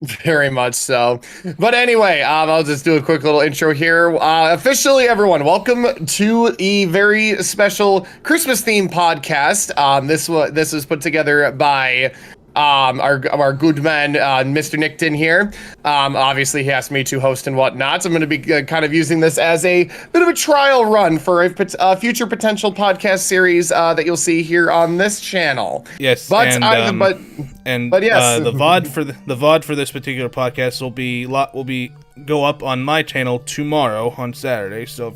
Very much so. But anyway, I'll just do a quick little intro here. Officially, everyone, welcome to the very special Christmas themed podcast. This was put together by our good man, Mr. Nickton here. Obviously, he asked me to host and whatnot. So I'm going to be kind of using this as a bit of a trial run for a future potential podcast series that you'll see here on this channel. Yes, but yes, the VOD for this particular podcast will be go up on my channel tomorrow on Saturday. So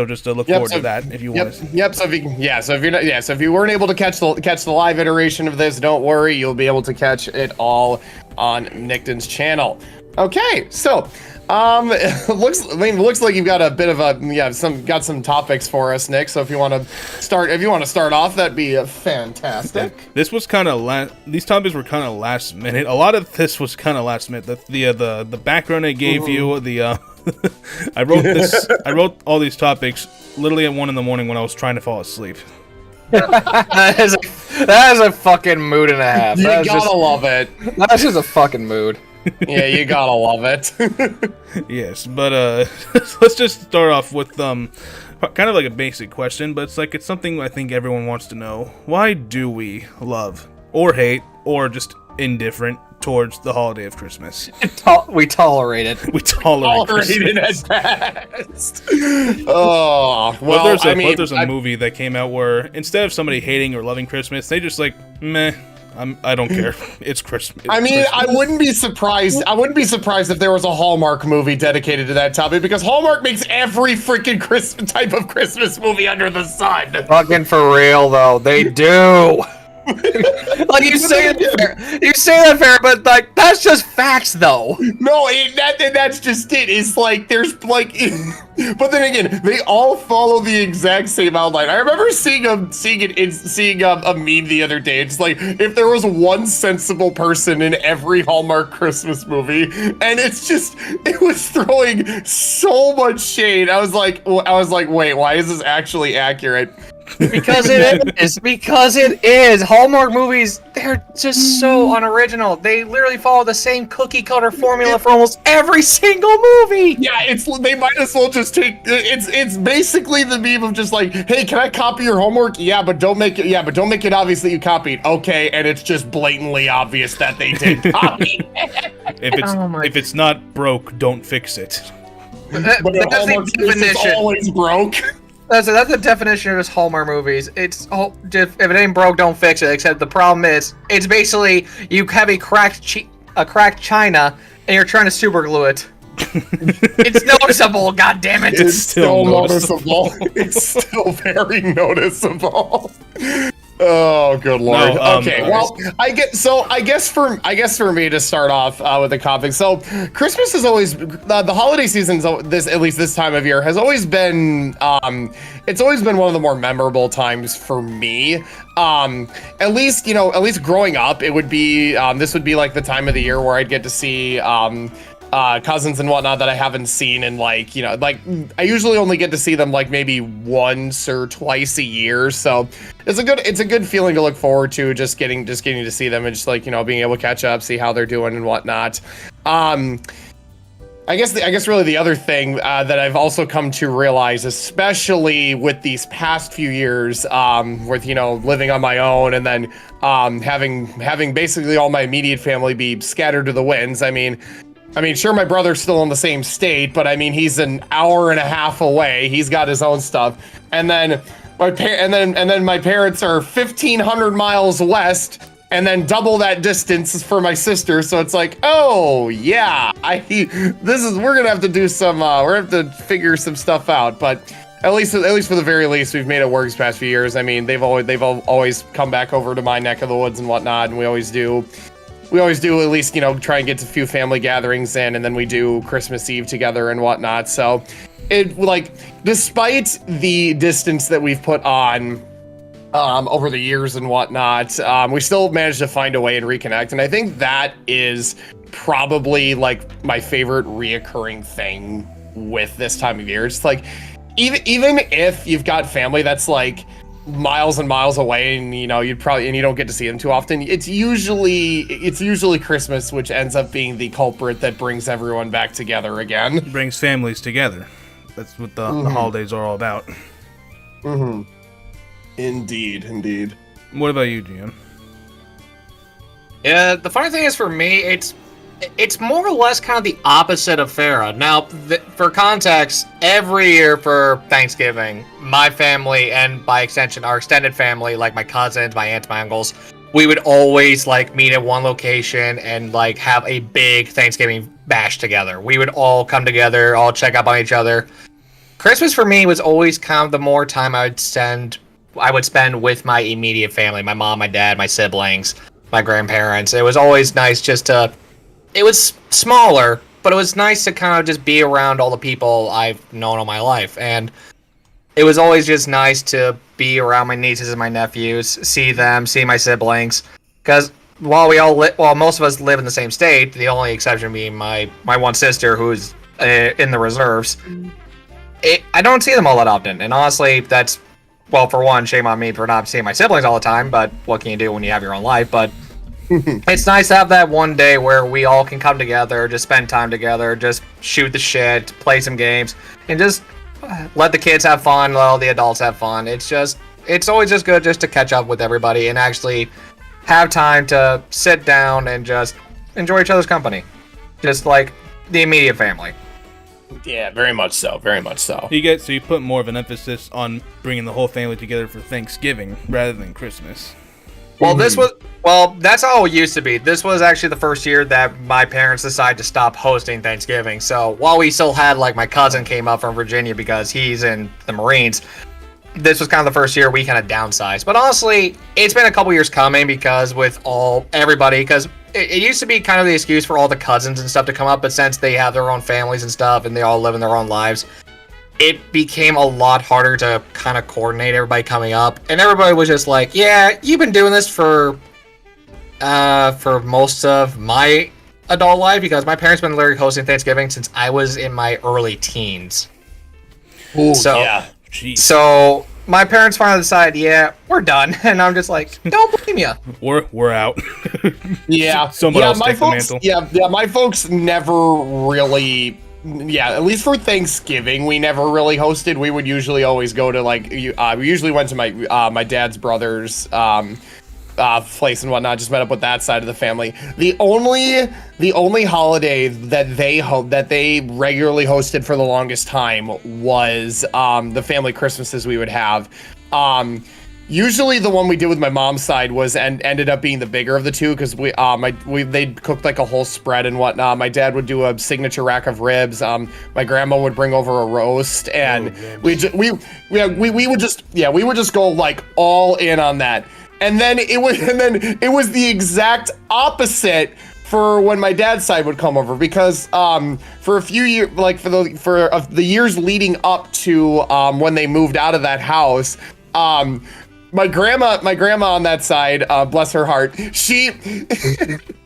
just to look forward to that if you want to. Yep. So if you weren't able to catch the live iteration of this, don't worry, you'll be able to catch it all on Nickton's channel. Okay, so looks like you've got a bit of some topics for us, Nick. So if you want to start off, that'd be fantastic. This was kind of these topics were kind of last minute. A lot of this was kind of last minute. The background I gave you, I wrote all these topics literally at 1 a.m. when I was trying to fall asleep. that is a fucking mood and a half. You gotta love it. That's just a fucking mood. Yeah, you gotta love it. Yes, but let's just start off with kind of like a basic question, but it's something I think everyone wants to know. Why do we love or hate or just indifferent towards the holiday of Christmas? We tolerate it. We tolerate it at best. Oh, well, there's a movie that came out where instead of somebody hating or loving Christmas, they just meh. I don't care. It's Christmas. Christmas. I wouldn't be surprised. I wouldn't be surprised if there was a Hallmark movie dedicated to that topic, because Hallmark makes every freaking type of Christmas movie under the sun. Fucking for real, though, they do. You say that fair, but that's just facts, though. No, that's just it. It's there's but then again, they all follow the exact same outline. I remember seeing a meme the other day. It's if there was one sensible person in every Hallmark Christmas movie, and it was throwing so much shade. I was like, wait, why is this actually accurate? Because it is. Hallmark movies, they're just so unoriginal. They literally follow the same cookie cutter formula for almost every single movie. Yeah, they might as well just take it's basically the meme of just hey, can I copy your homework? Yeah, but don't make it obvious that you copied. Okay, and it's just blatantly obvious that they did copy. If it's not broke, don't fix it. That's the definition. It's always broke. That's the definition of just Hallmark movies. If it ain't broke, don't fix it. Except the problem is, it's basically you have a cracked china and you're trying to super glue it. It's noticeable. God damn it! It's still noticeable. It's still very noticeable. Oh, good lord. Okay, well, I guess for me to start off with the topic. So, Christmas is always the holiday season. At least this time of year has always been it's always been one of the more memorable times for me. At least growing up, it would be this would be the time of the year where I'd get to see cousins and whatnot that I haven't seen in I usually only get to see them maybe once or twice a year, so it's a good feeling to look forward to, just getting to see them and just being able to catch up, see how they're doing and whatnot. I guess really the other thing that I've also come to realize, especially with these past few years, with living on my own and then having basically all my immediate family be scattered to the winds. I mean, sure, my brother's still in the same state, but he's an hour and a half away. He's got his own stuff, and then my parents are 1,500 miles west, and then double that distance for my sister. So it's oh yeah, we're gonna have to do some, we're gonna have to figure some stuff out. But at least for the very least, we've made it work these past few years. They've always come back over to my neck of the woods and whatnot, and we always do at least, try and get to a few family gatherings in, and then we do Christmas Eve together and whatnot. So it despite the distance that we've put on over the years and whatnot, we still managed to find a way and reconnect. And I think that is probably my favorite reoccurring thing with this time of year. It's even if you've got family that's miles and miles away, and you don't get to see them too often. It's usually Christmas, which ends up being the culprit that brings everyone back together again. Brings families together. That's what the holidays are all about. Mm-hmm. Indeed. What about you, Gian? Yeah, the funny thing is for me, it's more or less kind of the opposite of Farah. Now, for context, every year for Thanksgiving, my family and by extension our extended family, like my cousins, my aunts, my uncles, we would always like meet at one location and like have a big Thanksgiving bash together. We would all come together, all check up on each other. Christmas for me was always kind of the more time I would spend with my immediate family, my mom, my dad, my siblings, my grandparents. It was always nice it was smaller, but it was nice to kind of just be around all the people I've known all my life. And it was always just nice to be around my nieces and my nephews, see them, see my siblings. Because while most of us live in the same state, the only exception being my one sister who's in the reserves, I don't see them all that often. And honestly, that's, well, for one, shame on me for not seeing my siblings all the time, but what can you do when you have your own life? But it's nice to have that one day where we all can come together, just spend time together, just shoot the shit, play some games, and just let the kids have fun, let all the adults have fun. It's always just good just to catch up with everybody and actually have time to sit down and just enjoy each other's company. Just like the immediate family. Yeah, very much so. You put more of an emphasis on bringing the whole family together for Thanksgiving rather than Christmas. Well, that's how it used to be. This was actually the first year that my parents decided to stop hosting Thanksgiving. So while we still had, like, my cousin came up from Virginia because he's in the Marines, this was kind of the first year we kind of downsized. But honestly, it's been a couple years coming because because it used to be kind of the excuse for all the cousins and stuff to come up, but since they have their own families and stuff and they all live in their own lives, it became a lot harder to kind of coordinate everybody coming up. And everybody was just like, yeah, you've been doing this for most of my adult life, because my parents have been literally hosting Thanksgiving since I was in my early teens. Ooh, so, yeah. Jeez. So my parents finally decided, yeah, we're done. And I'm just like, don't blame you. We're out. Yeah. Someone else take the mantle. Yeah, my folks never really... Yeah, at least for Thanksgiving, we never really hosted. We would usually always go to, like, we usually went to my dad's brother's place and whatnot. Just met up with that side of the family. The only holiday that they regularly hosted for the longest time was the family Christmases we would have. Usually the one we did with my mom's side ended up being the bigger of the two, because they cooked like a whole spread and whatnot. My dad would do a signature rack of ribs. My grandma would bring over a roast, and we would just go like all in on that. And then it was the exact opposite for when my dad's side would come over, because for a few years, like for the years leading up to when they moved out of that house, my grandma on that side, bless her heart, she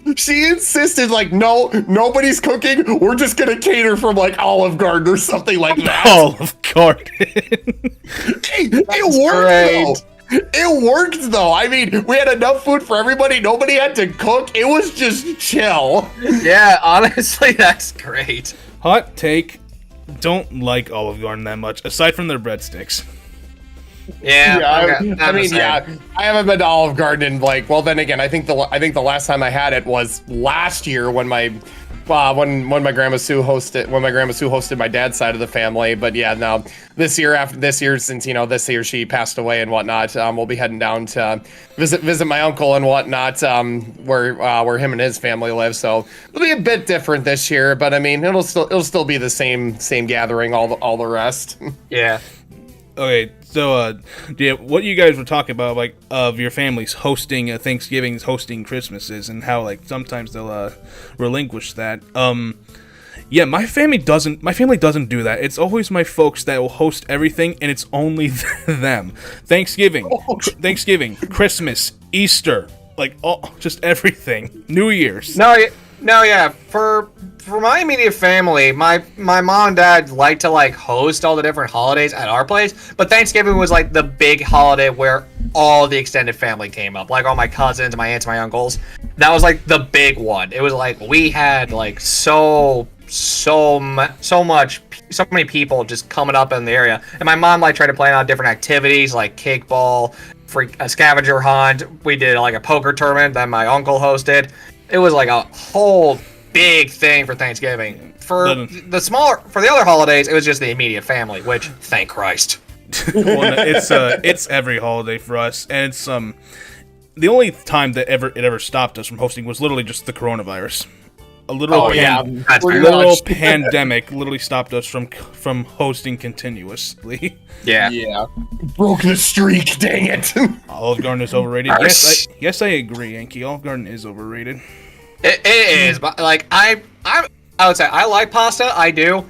insisted, like, no, nobody's cooking. We're just gonna cater from like Olive Garden or something like that. Olive Garden. It worked though. It worked though. I mean, we had enough food for everybody. Nobody had to cook. It was just chill. Yeah, honestly, that's great. Hot take: don't like Olive Garden that much, aside from their breadsticks. Yeah, I haven't been to Olive Garden in, like, well, then again, I think the last time I had it was last year when my grandma Sue hosted my dad's side of the family. But yeah, no, this year, since this year she passed away and whatnot, we'll be heading down to visit my uncle and whatnot, where him and his family live. So it'll be a bit different this year, but I mean, it'll still be the same gathering, all the rest. Yeah. Okay, so what you guys were talking about, like, of your families hosting Thanksgivings, hosting Christmases, and how, like, sometimes they'll relinquish that. Yeah, my family doesn't do that. It's always my folks that will host everything, and it's only them. Thanksgiving, Christmas, Easter, like, just everything. New Year's. No, No, yeah. For my immediate family, my mom and dad like to like host all the different holidays at our place, but Thanksgiving was like the big holiday where all the extended family came up, like all my cousins, my aunts, my uncles. That was like the big one. It was like we had like so many people just coming up in the area, and my mom like tried to plan out different activities like kickball, a scavenger hunt. We did like a poker tournament that my uncle hosted. It was like a whole big thing for Thanksgiving. For the other holidays, it was just the immediate family, which thank Christ. Well, it's every holiday for us, and it's the only time that it ever stopped us from hosting was literally just the coronavirus. A literal pandemic literally stopped us from hosting continuously. Yeah. Broke the streak, dang it. Olive Garden is overrated. Yes, I agree, Yankee. Olive Garden is overrated. It is, but like I would say I like pasta. I do.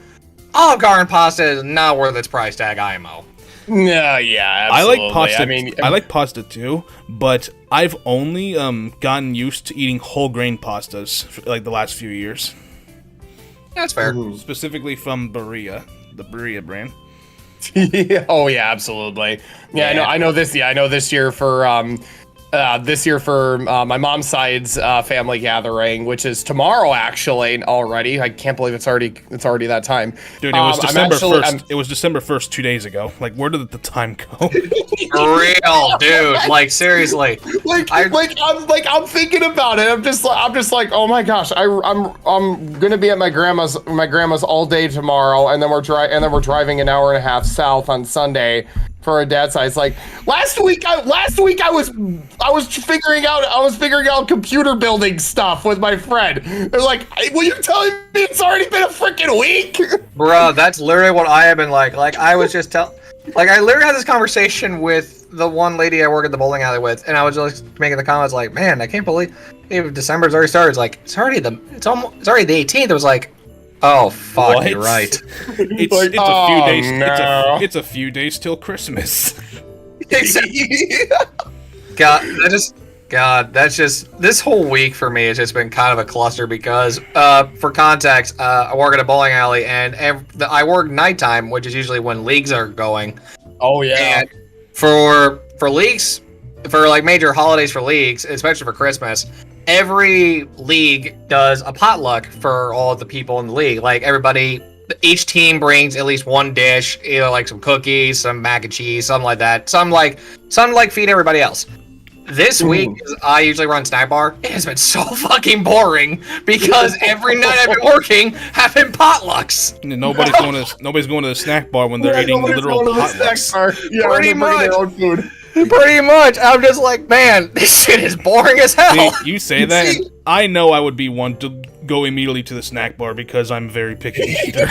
Olive Garden pasta is not worth its price tag, IMO. No, yeah, absolutely. I like pasta. I like pasta too, but I've only gotten used to eating whole grain pastas for like the last few years. That's fair. Specifically from Berea, the Berea brand. Oh yeah, absolutely. Yeah, I know this. Yeah, I know this year for my mom's side's family gathering, which is tomorrow actually already. I can't believe it's already that time. Dude, it was December 1st. It was December 1st 2 days ago. Like, where did the time go? For real, dude. Like, seriously. I'm thinking about it. I'm just like, oh my gosh, I'm gonna be at my grandma's all day tomorrow, and then we're driving an hour and a half south on Sunday for a dad's side. It's like last week I was figuring out computer building stuff with my friend. They're like, hey, will you tell me it's already been a freaking week? Bruh, that's literally what I have been like. Like I was just I literally had this conversation with the one lady I work at the bowling alley with, and I was just making the comments like, man, I can't believe December's already started. It's like it's already the 18th. It was like, oh fuck, what? You're right. It's like, a few days. No. It's a few days till Christmas. God, that's just this whole week for me has just been kind of a cluster because, for context, I work at a bowling alley and I work nighttime, which is usually when leagues are going. Oh yeah. And for leagues, for like major holidays for leagues, especially for Christmas, every league does a potluck for all of the people in the league. Like each team brings at least one dish, either like some cookies, some mac and cheese, something like that. Some feed everybody else. This week, I usually run snack bar. It has been so fucking boring because every night I've been working, having potlucks. Nobody's going to the snack bar when they're eating literal potlucks. Yeah, pretty much. Their own food. Pretty much. I'm just like, man, this shit is boring as hell. See, you say that, and I know I would be one to go immediately to the snack bar because I'm a very picky eater.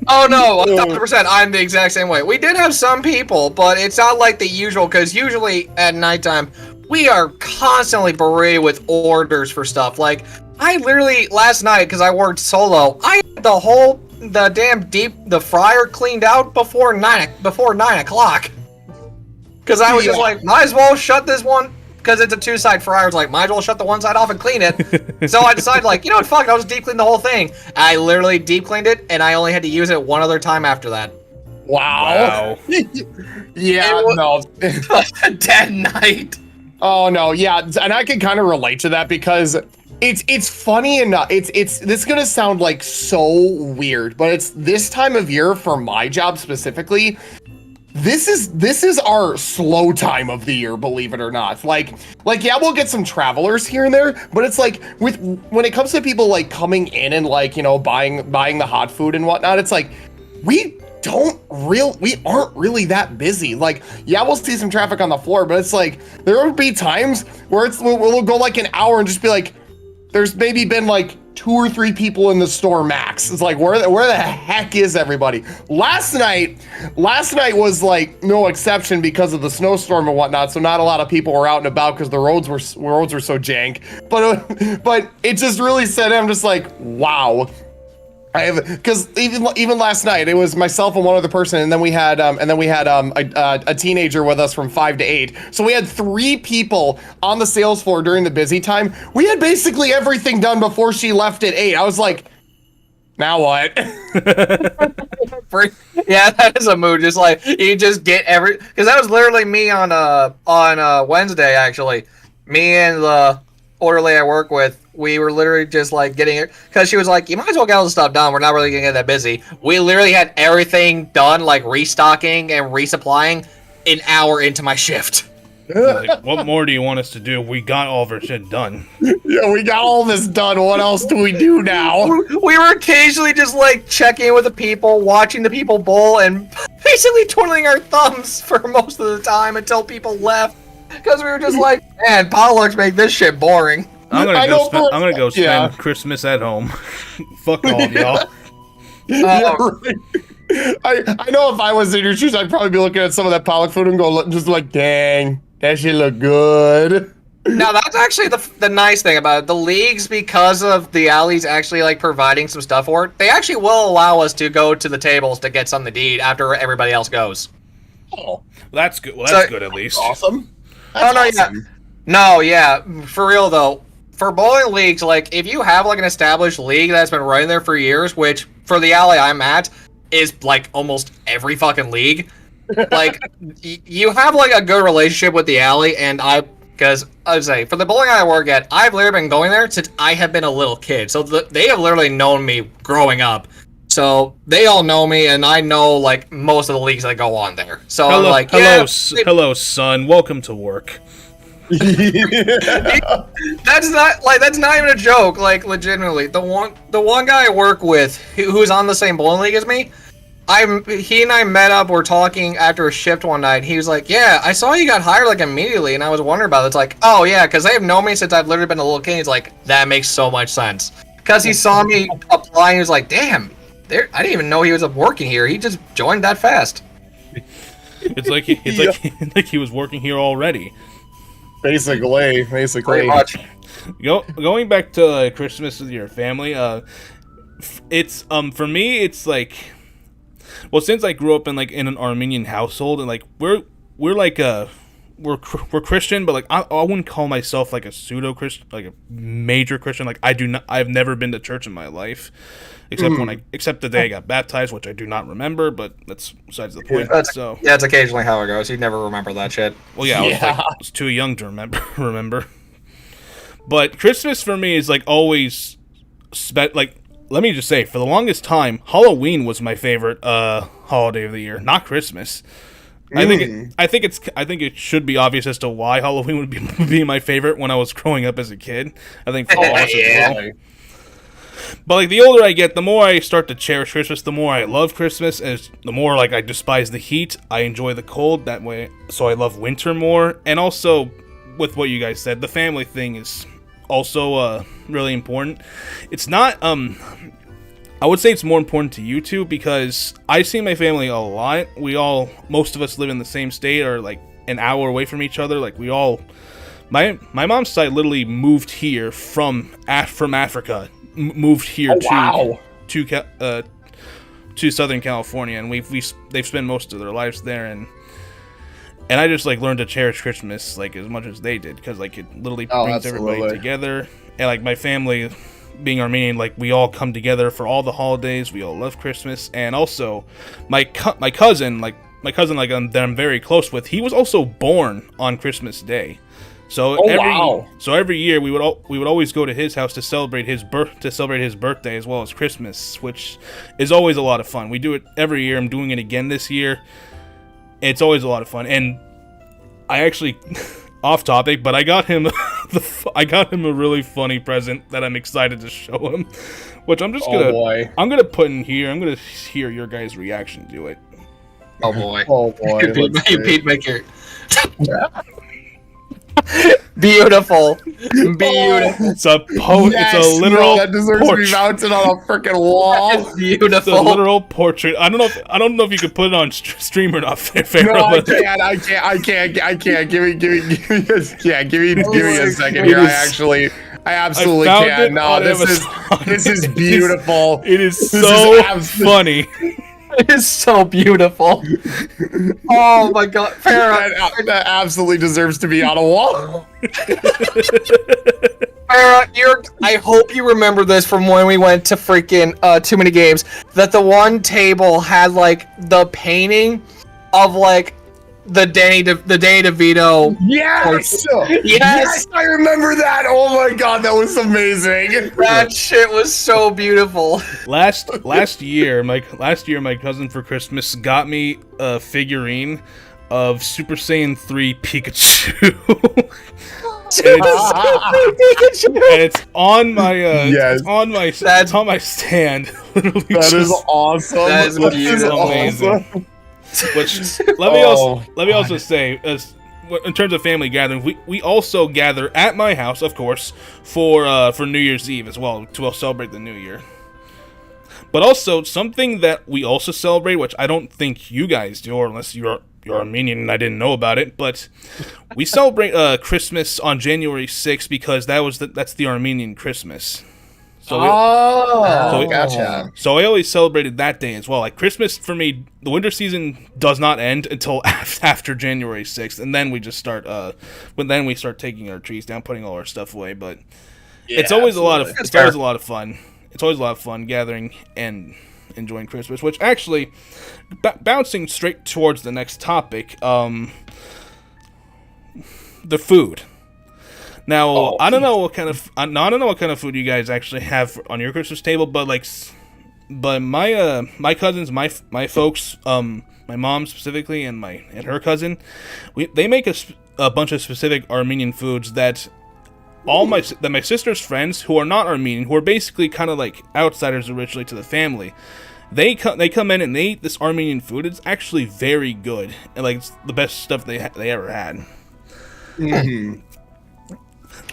Oh no, 1,000%. I'm the exact same way. We did have some people, but it's not like the usual, because usually at nighttime, we are constantly berated with orders for stuff. Like, I literally, last night, because I worked solo, I had the fryer cleaned out before 9 o'clock. Because I was just like, might as well shut this one, because it's a two-side fryer. I was like, might as well shut the one side off and clean it. So I decided, like, you know what, fuck, I'll just deep clean the whole thing. I literally deep cleaned it, and I only had to use it one other time after that. Wow. Yeah, no. A dead night. Oh no, yeah, and I can kind of relate to that because it's funny enough. It's this is gonna sound like so weird, but it's this time of year for my job specifically. This is our slow time of the year, believe it or not. Like yeah, we'll get some travelers here and there, but it's like when it comes to people like coming in and like, you know, buying the hot food and whatnot, it's like we aren't really that busy. Like, yeah, we'll see some traffic on the floor, but it's like there will be times where we'll go like an hour and just be like, there's maybe been like 2 or 3 people in the store max. It's like, where the heck is everybody? Last night was like no exception because of the snowstorm and whatnot. So not a lot of people were out and about because the roads were so jank. But it just really said, I'm just like, wow. I have, because even last night it was myself and one other person, and then we had a teenager with us from 5 to 8. So we had 3 people on the sales floor during the busy time. We had basically everything done before she left at 8. I was like, now what? Yeah, that is a mood. Just like you just get because that was literally me on Wednesday actually. Me and the orderly I work with, we were literally just like getting it because she was like, "You might as well get all the stuff done. We're not really gonna get that busy." We literally had everything done, like restocking and resupplying, an hour into my shift. Like, what more do you want us to do? We got all of our shit done. Yeah, we got all this done. What else do we do now? We were occasionally just like checking in with the people, watching the people bowl, and basically twiddling our thumbs for most of the time until people left. Because we were just like, man, potlucks make this shit boring. I'm gonna go spend Christmas at home. Fuck all of y'all. Yeah, right. I know if I was in your shoes, I'd probably be looking at some of that potluck food and go just like, dang, that shit look good. Now that's actually the nice thing about it. The leagues, because of the alleys actually like providing some stuff for it, they actually will allow us to go to the tables to get something to eat after everybody else goes. Oh, that's good. Well, that's good at least. Awesome. Yeah, for real though. For bowling leagues, like if you have like an established league that's been running there for years, which for the alley I'm at is like almost every fucking league, like you have like a good relationship with the alley, and because I would say for the bowling alley I work at, I've literally been going there since I have been a little kid, so they have literally known me growing up. So they all know me, and I know like most of the leagues that go on there. So I'm like, hello, son. Welcome to work. That's not even a joke. Like legitimately, the one guy I work with who's on the same bowling league as me, he and I met up. We're talking after a shift one night. He was like, "Yeah, I saw you got hired like immediately," and I was wondering about it. It's like, "Oh yeah," because they have known me since I've literally been a little kid. He's like, "That makes so much sense," because he saw me apply. And he was like, "Damn, I didn't even know he was working here. He just joined that fast." It's like he was working here already. Basically. Pretty much. Going back to Christmas with your family, it's for me it's like, well, since I grew up in an Armenian household, and like we're Christian, but like I wouldn't call myself like a pseudo Christian, like a major Christian. Like I've never been to church in my life, except the day I got baptized, which I do not remember, but that's besides the point. That's occasionally how it goes. You never remember that shit. Well, yeah, I was too young to remember. But Christmas for me is like always let me just say, for the longest time, Halloween was my favorite holiday of the year, not Christmas. I think it should be obvious as to why Halloween would be my favorite when I was growing up as a kid. I think for us as well. But like the older I get, the more I start to cherish Christmas, the more I love Christmas, and the more like I despise the heat. I enjoy the cold that way, so I love winter more. And also, with what you guys said, the family thing is also really important. It's not I would say it's more important to you two, because I see my family a lot. Most of us live in the same state, or like an hour away from each other. Like my mom's side literally moved here from Africa. Moved here to Southern California, and they've spent most of their lives there, and I just like learned to cherish Christmas like as much as they did, because like it literally brings everybody together. And like my family, being Armenian, like we all come together for all the holidays. We all love Christmas. And also my cousin that I'm very close with, he was also born on Christmas Day. So every year we would always go to his house to celebrate his birthday as well as Christmas, which is always a lot of fun. We do it every year. I'm doing it again this year. It's always a lot of fun. And I actually off topic, but I got him a really funny present that I'm excited to show him, which I'm gonna put in here. I'm gonna hear your guys' reaction to it. Oh boy. Pete, make your Beautiful. It's a literal that deserves portrait. to be mounted on a freaking wall. Beautiful. It's a literal portrait. I don't know if you could put it on stream or not. I can't. Give me a second here. I absolutely can. No, this is beautiful. It is so funny. It is so beautiful. Oh my god, Farrah. That absolutely deserves to be on a wall. Farrah, I hope you remember this from when we went to freaking Too Many Games. That the one table had like the painting of like the Danny DeVito. Yes! Yes, I remember that. Oh my god, that was amazing. That shit was so beautiful. Last year, my cousin for Christmas got me a figurine of Super Saiyan 3 Pikachu. And it's on my it's on my stand. That is awesome. That is beautiful. Amazing. Awesome. Which let me also say, as in terms of family gatherings, we also gather at my house, of course, for New Year's Eve as well to celebrate the New Year. But also something that we also celebrate, which I don't think you guys do, or unless you're Armenian and I didn't know about it, but we celebrate Christmas on January 6th because that's the Armenian Christmas. So gotcha. So I always celebrated that day as well. Like Christmas for me, the winter season does not end until after January 6th, and then we just start. Then we start taking our trees down, putting all our stuff away. But it's always always a lot of fun. It's always a lot of fun gathering and enjoying Christmas. Which actually, bouncing straight towards the next topic, the food. Now I don't know what kind of food you guys actually have on your Christmas table, but my cousins, my folks, my mom specifically, and her cousin, they make a bunch of specific Armenian foods that my sister's friends who are not Armenian, who are basically kind of like outsiders originally to the family, they come in and they eat this Armenian food. It's actually very good and like it's the best stuff they ever had. Mm-hmm.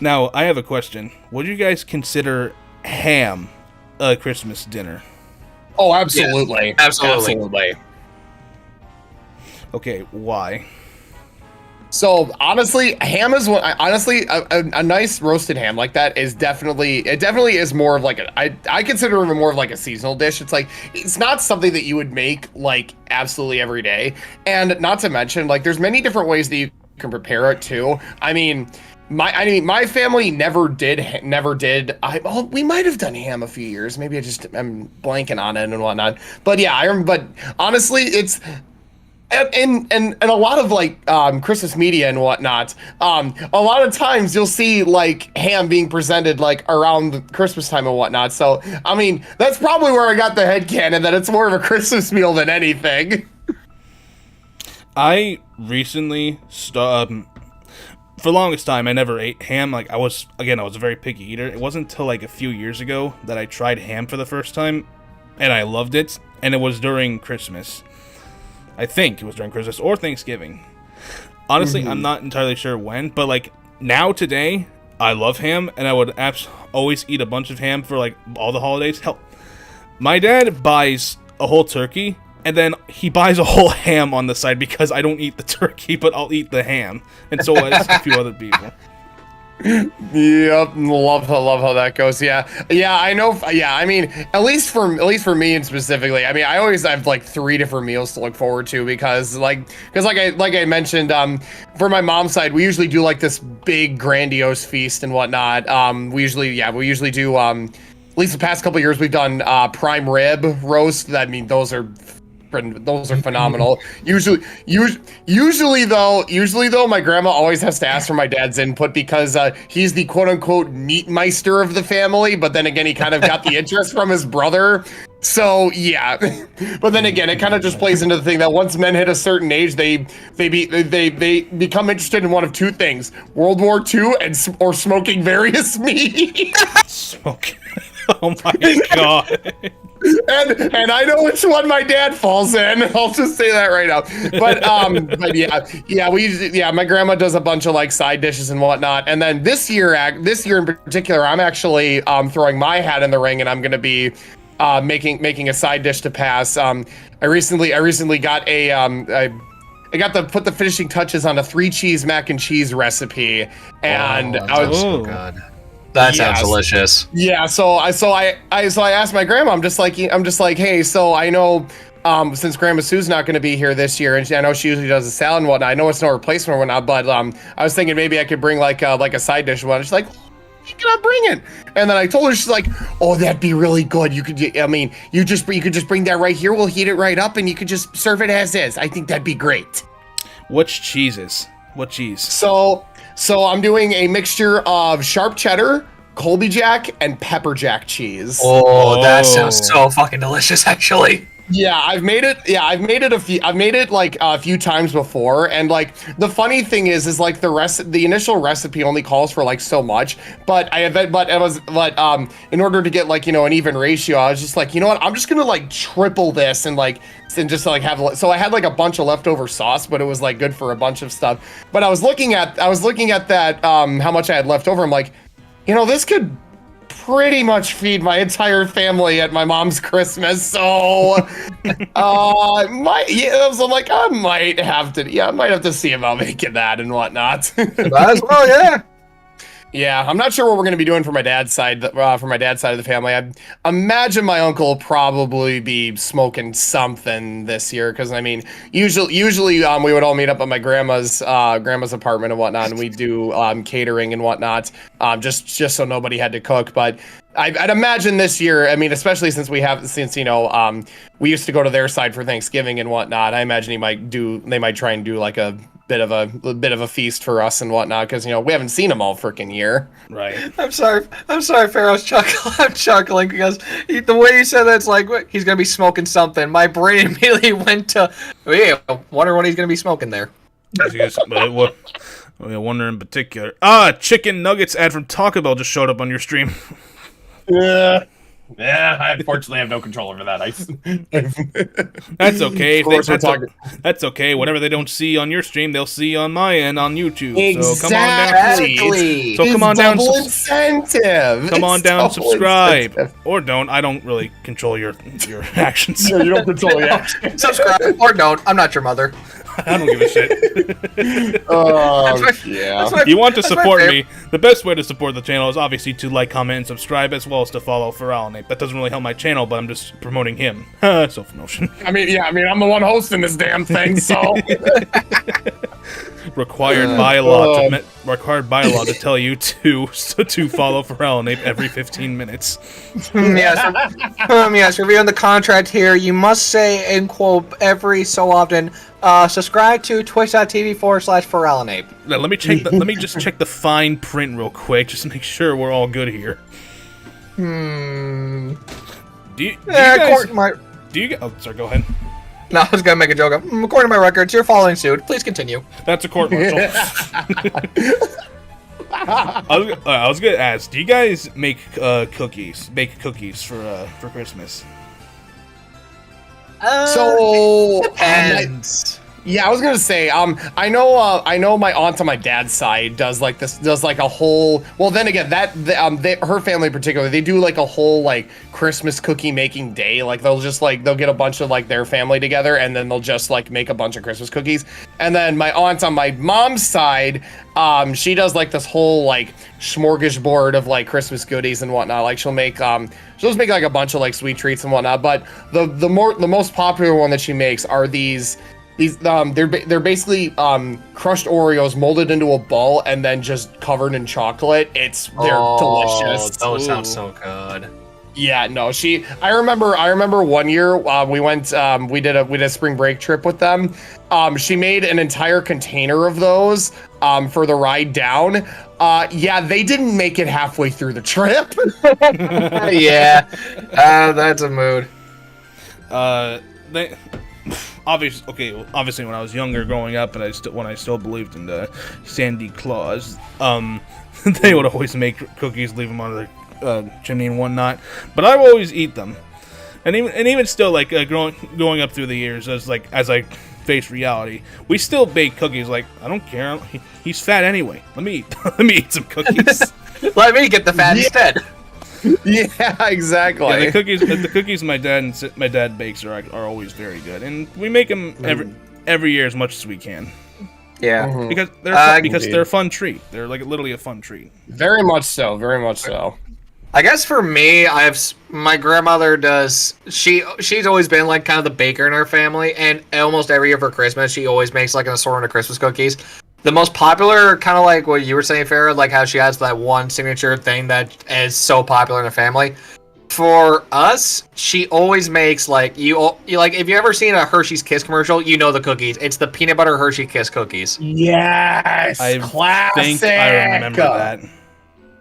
Now, I have a question. Would you guys consider ham a Christmas dinner? Oh, absolutely. Yes, absolutely. Okay, why? So honestly, ham is a nice roasted ham like that is definitely is more of like I consider it more of like a seasonal dish. It's not something that you would make like absolutely every day, and not to mention like there's many different ways that you can prepare it too. My family never did. We might have done ham a few years. Maybe I'm blanking on it and whatnot. But yeah, but honestly, it's and a lot of like Christmas media and whatnot. A lot of times you'll see like ham being presented like around the Christmas time and whatnot. So I mean, that's probably where I got the headcanon that it's more of a Christmas meal than anything. I recently for the longest time, I never ate ham. Like I was a very picky eater. It wasn't until like a few years ago that I tried ham for the first time, and I loved it. And it was during Christmas. I think it was during Christmas or Thanksgiving. Honestly, I'm not entirely sure when, but like now today, I love ham, and I would always eat a bunch of ham for like all the holidays. Hell, my dad buys a whole turkey. And then he buys a whole ham on the side because I don't eat the turkey, but I'll eat the ham. And so does a few other people. Yep, love how that goes. Yeah, I know. Yeah, I mean, at least for me and specifically, I mean, I always have like 3 different meals to look forward to because like I mentioned, for my mom's side, we usually do like this big grandiose feast and whatnot. We usually do. At least the past couple of years, we've done prime rib roast. I mean, those are phenomenal. Usually though, my grandma always has to ask for my dad's input because he's the quote unquote meat meister of the family. But then again, he kind of got the interest from his brother. So yeah, but then again, it kind of just plays into the thing that once men hit a certain age, they become interested in one of 2 things: World War II or smoking various meat. Smoking. Oh my god. And I know which one my dad falls in. I'll just say that right now. But my grandma does a bunch of like side dishes and whatnot. And then this year in particular, I'm actually throwing my hat in the ring, and I'm gonna be making a side dish to pass. I recently got I got to put the finishing touches on a 3 cheese mac and cheese recipe, and I was so good. That sounds delicious. Yeah, so I asked my grandma. I'm just like, hey, so I know, since Grandma Sue's not going to be here this year, and I know she usually does a salad and whatnot. I know it's no replacement or whatnot, but I was thinking maybe I could bring like a side dish one. She's like, you cannot bring it. And then I told her, she's like, oh, that'd be really good. You could just bring that right here. We'll heat it right up, and you could just serve it as is. I think that'd be great. Which cheeses? What cheese? So I'm doing a mixture of sharp cheddar, Colby Jack, and pepper jack cheese. Oh, that sounds so fucking delicious, actually. Yeah, I've made it like a few times before, and like the funny thing is like the initial recipe only calls for like so much, but in order to get like, you know, an even ratio, I was just like, you know what, I'm just gonna like triple this and just like have, so I had like a bunch of leftover sauce, but it was like good for a bunch of stuff. But I was looking at that how much I had left over. I'm like, you know, this could pretty much feed my entire family at my mom's Christmas, so I'm like, I might have to see about making that and whatnot. Might as well, yeah. Yeah, I'm not sure what we're gonna be doing for my dad's side. Of the family, I imagine my uncle will probably be smoking something this year. Because I mean, usually, we would all meet up at my grandma's apartment and whatnot, and we do catering and whatnot, just so nobody had to cook. But I'd imagine this year, I mean, especially since we used to go to their side for Thanksgiving and whatnot. I imagine they might try and do like a bit of a feast for us and whatnot, because, you know, we haven't seen them all freaking year. Right. I'm sorry, Pharaoh's chuckling. I'm chuckling because the way you said that, it's like he's gonna be smoking something. My brain immediately went to, wonder what he's gonna be smoking there. I wonder in particular. Chicken nuggets ad from Taco Bell just showed up on your stream. Yeah, I unfortunately have no control over that. That's okay. That's okay. Whatever they don't see on your stream, they'll see on my end on YouTube. Exactly. So come on down. Double incentive. Come on down, subscribe, or don't. I don't really control your actions. No, you don't control your actions. Subscribe or don't. I'm not your mother. I don't give a shit. Yeah. You want to support me? The best way to support the channel is obviously to like, comment, and subscribe, as well as to follow Pharrell. That doesn't really help my channel, but I'm just promoting him. Self-promotion. I mean, I'm the one hosting this damn thing, so. Required by law to tell you to follow Pharrell every 15 minutes. Yes, reviewing the contract here, you must say, in quote, every so often, subscribe to twitch.tv/Pharrell. Let me just check the fine print real quick, just to make sure we're all good here. Hmm. Do you guys? Oh, sorry. Go ahead. No, I was gonna make a joke. According to my records, you're following suit. Please continue. That's a court martial. I was gonna ask, do you guys make cookies? Bake cookies for Christmas? So depends. Yeah, I was gonna say, I know my aunt on my dad's side does like a whole. Well, then again, her family in particular, they do like a whole like Christmas cookie making day. Like they'll get a bunch of like their family together, and then they'll just like make a bunch of Christmas cookies. And then my aunt on my mom's side, she does like this whole like smorgasbord of like Christmas goodies and whatnot. Like she'll just make like a bunch of like sweet treats and whatnot. But the most popular one that she makes are these they're basically crushed Oreos molded into a ball and then just covered in chocolate. They're delicious. Those sound so good. Yeah, no, I remember one year we did a spring break trip with them. She made an entire container of those for the ride down. Yeah, they didn't make it halfway through the trip. Yeah, that's a mood. Obviously, when I was younger, growing up, and when I still believed in the Santa Claus, they would always make cookies, leave them on the chimney and whatnot. But I would always eat them, and even still, like growing up through the years, as I face reality, we still bake cookies. Like, I don't care, he's fat anyway. Let me eat some cookies. Let me get the fat instead. Yeah, exactly. Yeah, the cookies my dad bakes are always very good, and we make them every year as much as we can. Yeah. Mhm. Because they're a fun treat. They're like literally a fun treat. Very much so. Very much so. I guess for me, my grandmother does. She's always been like kind of the baker in her family, and almost every year for Christmas, she always makes like an assortment of Christmas cookies. The most popular, kind of like what you were saying, Farrah, like how she has that one signature thing that is so popular in the family. For us, she always makes like you like if you ever seen a Hershey's Kiss commercial, you know the cookies. It's the peanut butter Hershey Kiss cookies. Yes, I classic. think I remember that.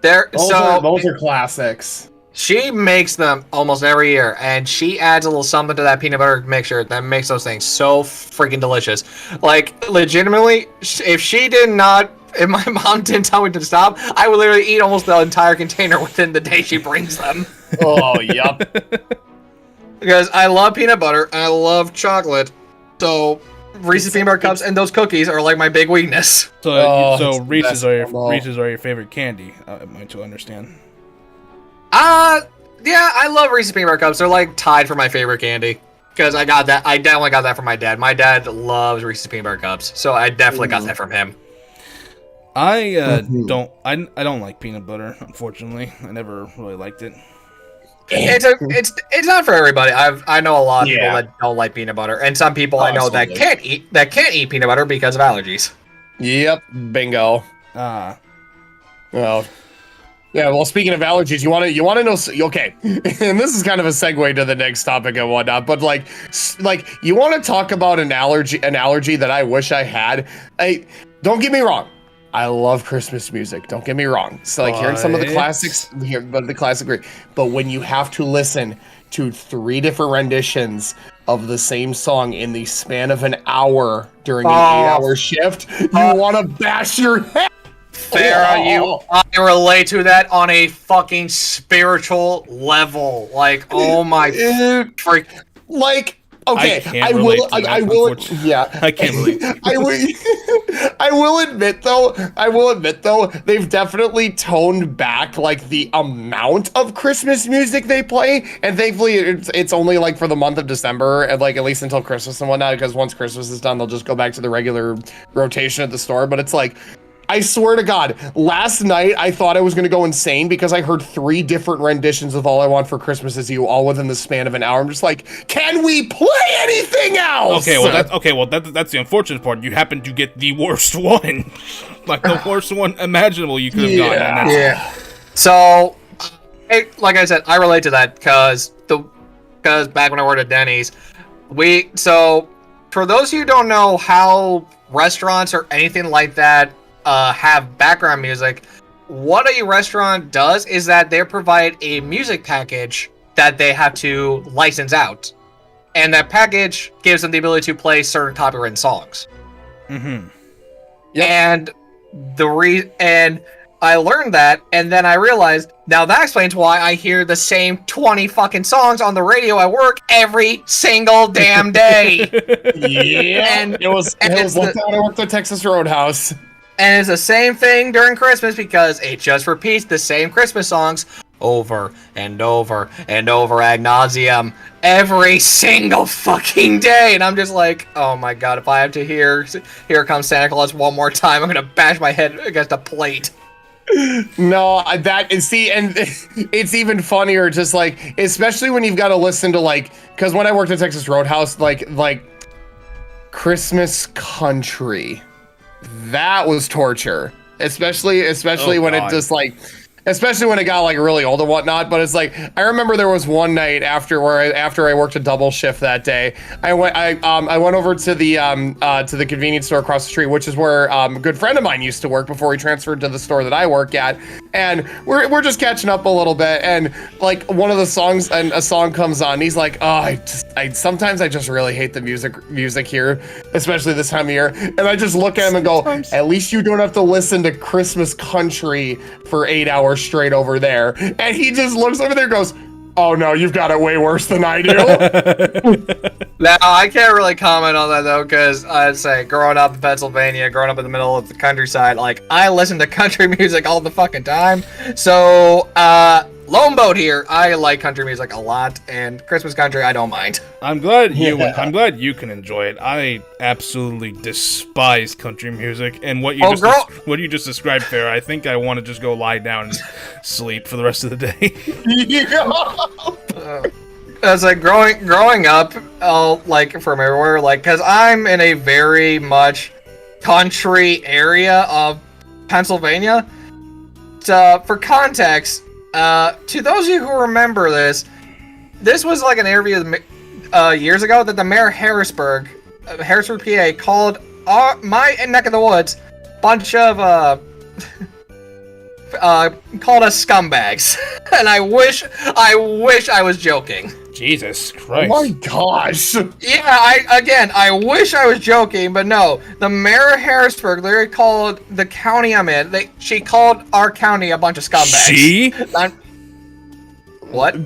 Those are classics. She makes them almost every year, and she adds a little something to that peanut butter mixture that makes those things so freaking delicious. Like, legitimately, if my mom didn't tell me to stop, I would literally eat almost the entire container within the day she brings them. Oh, yup. Because I love peanut butter, and I love chocolate, so Reese's peanut butter cups and those cookies are like my big weakness. So Reese's are your favorite candy. Am I to understand? Yeah, I love Reese's peanut butter cups. They're like tied for my favorite candy. Because I definitely got that from my dad. My dad loves Reese's peanut butter cups, so I definitely got that from him. I don't like peanut butter, unfortunately. I never really liked it. It's not for everybody. I know a lot of people that don't like peanut butter, and some people I know that can't eat peanut butter because of allergies. Yep, bingo. Well, yeah. Well, speaking of allergies, you want to know? Okay, and this is kind of a segue to the next topic and whatnot. But like you want to talk about an allergy that I wish I had. Don't get me wrong. I love Christmas music. Don't get me wrong. So like hearing some of the classics, but when you have to listen to 3 different renditions of the same song in the span of an hour during an 8-hour shift, you want to bash your head. Farrah, I relate to that on a fucking spiritual level. Like, oh my freak. Like, okay, I can't relate. I will admit though, they've definitely toned back like the amount of Christmas music they play, and thankfully it's only like for the month of December and like at least until Christmas and whatnot, because once Christmas is done, they'll just go back to the regular rotation at the store. But it's like, I swear to God, last night I thought I was going to go insane because I heard 3 different renditions of All I Want for Christmas Is You, all within the span of an hour. I'm just like, can we play anything else? Okay, well, that's the unfortunate part. You happen to get the worst one. Like, the worst one imaginable you could have gotten. Yeah. So, like I said, I relate to that because back when I worked at Denny's, for those of you who don't know how restaurants or anything like that have background music, what a restaurant does is that they provide a music package that they have to license out, and that package gives them the ability to play certain copyrighted songs. Mm-hmm. Yep. And and I learned that, and then I realized, now that explains why I hear the same 20 fucking songs on the radio at work every single damn day. Yeah, and it was like that when I worked at Texas Roadhouse. And it's the same thing during Christmas because it just repeats the same Christmas songs over and over and over ad nauseum every single fucking day. And I'm just like, oh my God, if I have to hear Here Comes Santa Claus one more time, I'm going to bash my head against a plate. No, and it's even funnier, just like, especially when you've got to listen to like, because when I worked at Texas Roadhouse, like Christmas country. That was torture, especially when it just like, especially when it got like really old and whatnot. But it's like, I remember there was one night after I worked a double shift that day, I went over to the convenience store across the street, which is where a good friend of mine used to work before he transferred to the store that I work at, and we're just catching up a little bit, and like one of the songs, and a song comes on, and he's like, oh, sometimes I just really hate the music here, especially this time of year, and I just look at him and go, at least you don't have to listen to Christmas country for 8 hours straight over there. And he just looks over there and goes, oh no, you've got it way worse than I do. Now, I can't really comment on that though, because I'd say growing up in Pennsylvania, growing up in the middle of the countryside, like I listen to country music all the fucking time. So Lone Boat here. I like country music a lot, and Christmas country I don't mind. I'm glad you can enjoy it. I absolutely despise country music, and what you just described, Farrah, I think I want to just go lie down and sleep for the rest of the day. As like growing up, like from everywhere, like because I'm in a very much country area of Pennsylvania. For context, to those of you who remember this was like an interview years ago that the mayor of Harrisburg, PA, called my neck of the woods bunch of called us scumbags, and I wish I was joking. Jesus Christ! Oh my gosh! Yeah, I wish I was joking, but no. The mayor of Harrisburg literally called the county I'm in. She called our county a bunch of scumbags. She? What?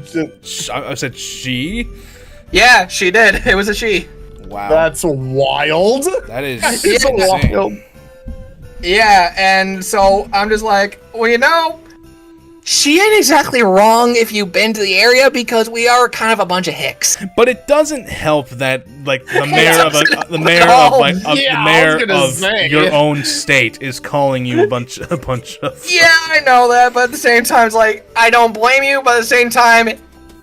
I said she? Yeah, she did. It was a she. Wow. That's wild. That is wild. Yeah, and so I'm just like, well, you know, she ain't exactly wrong if you've been to the area because we are kind of a bunch of hicks. But it doesn't help that like the mayor of your own state is calling you a bunch of. Yeah, I know that, but at the same time, it's like I don't blame you, but at the same time,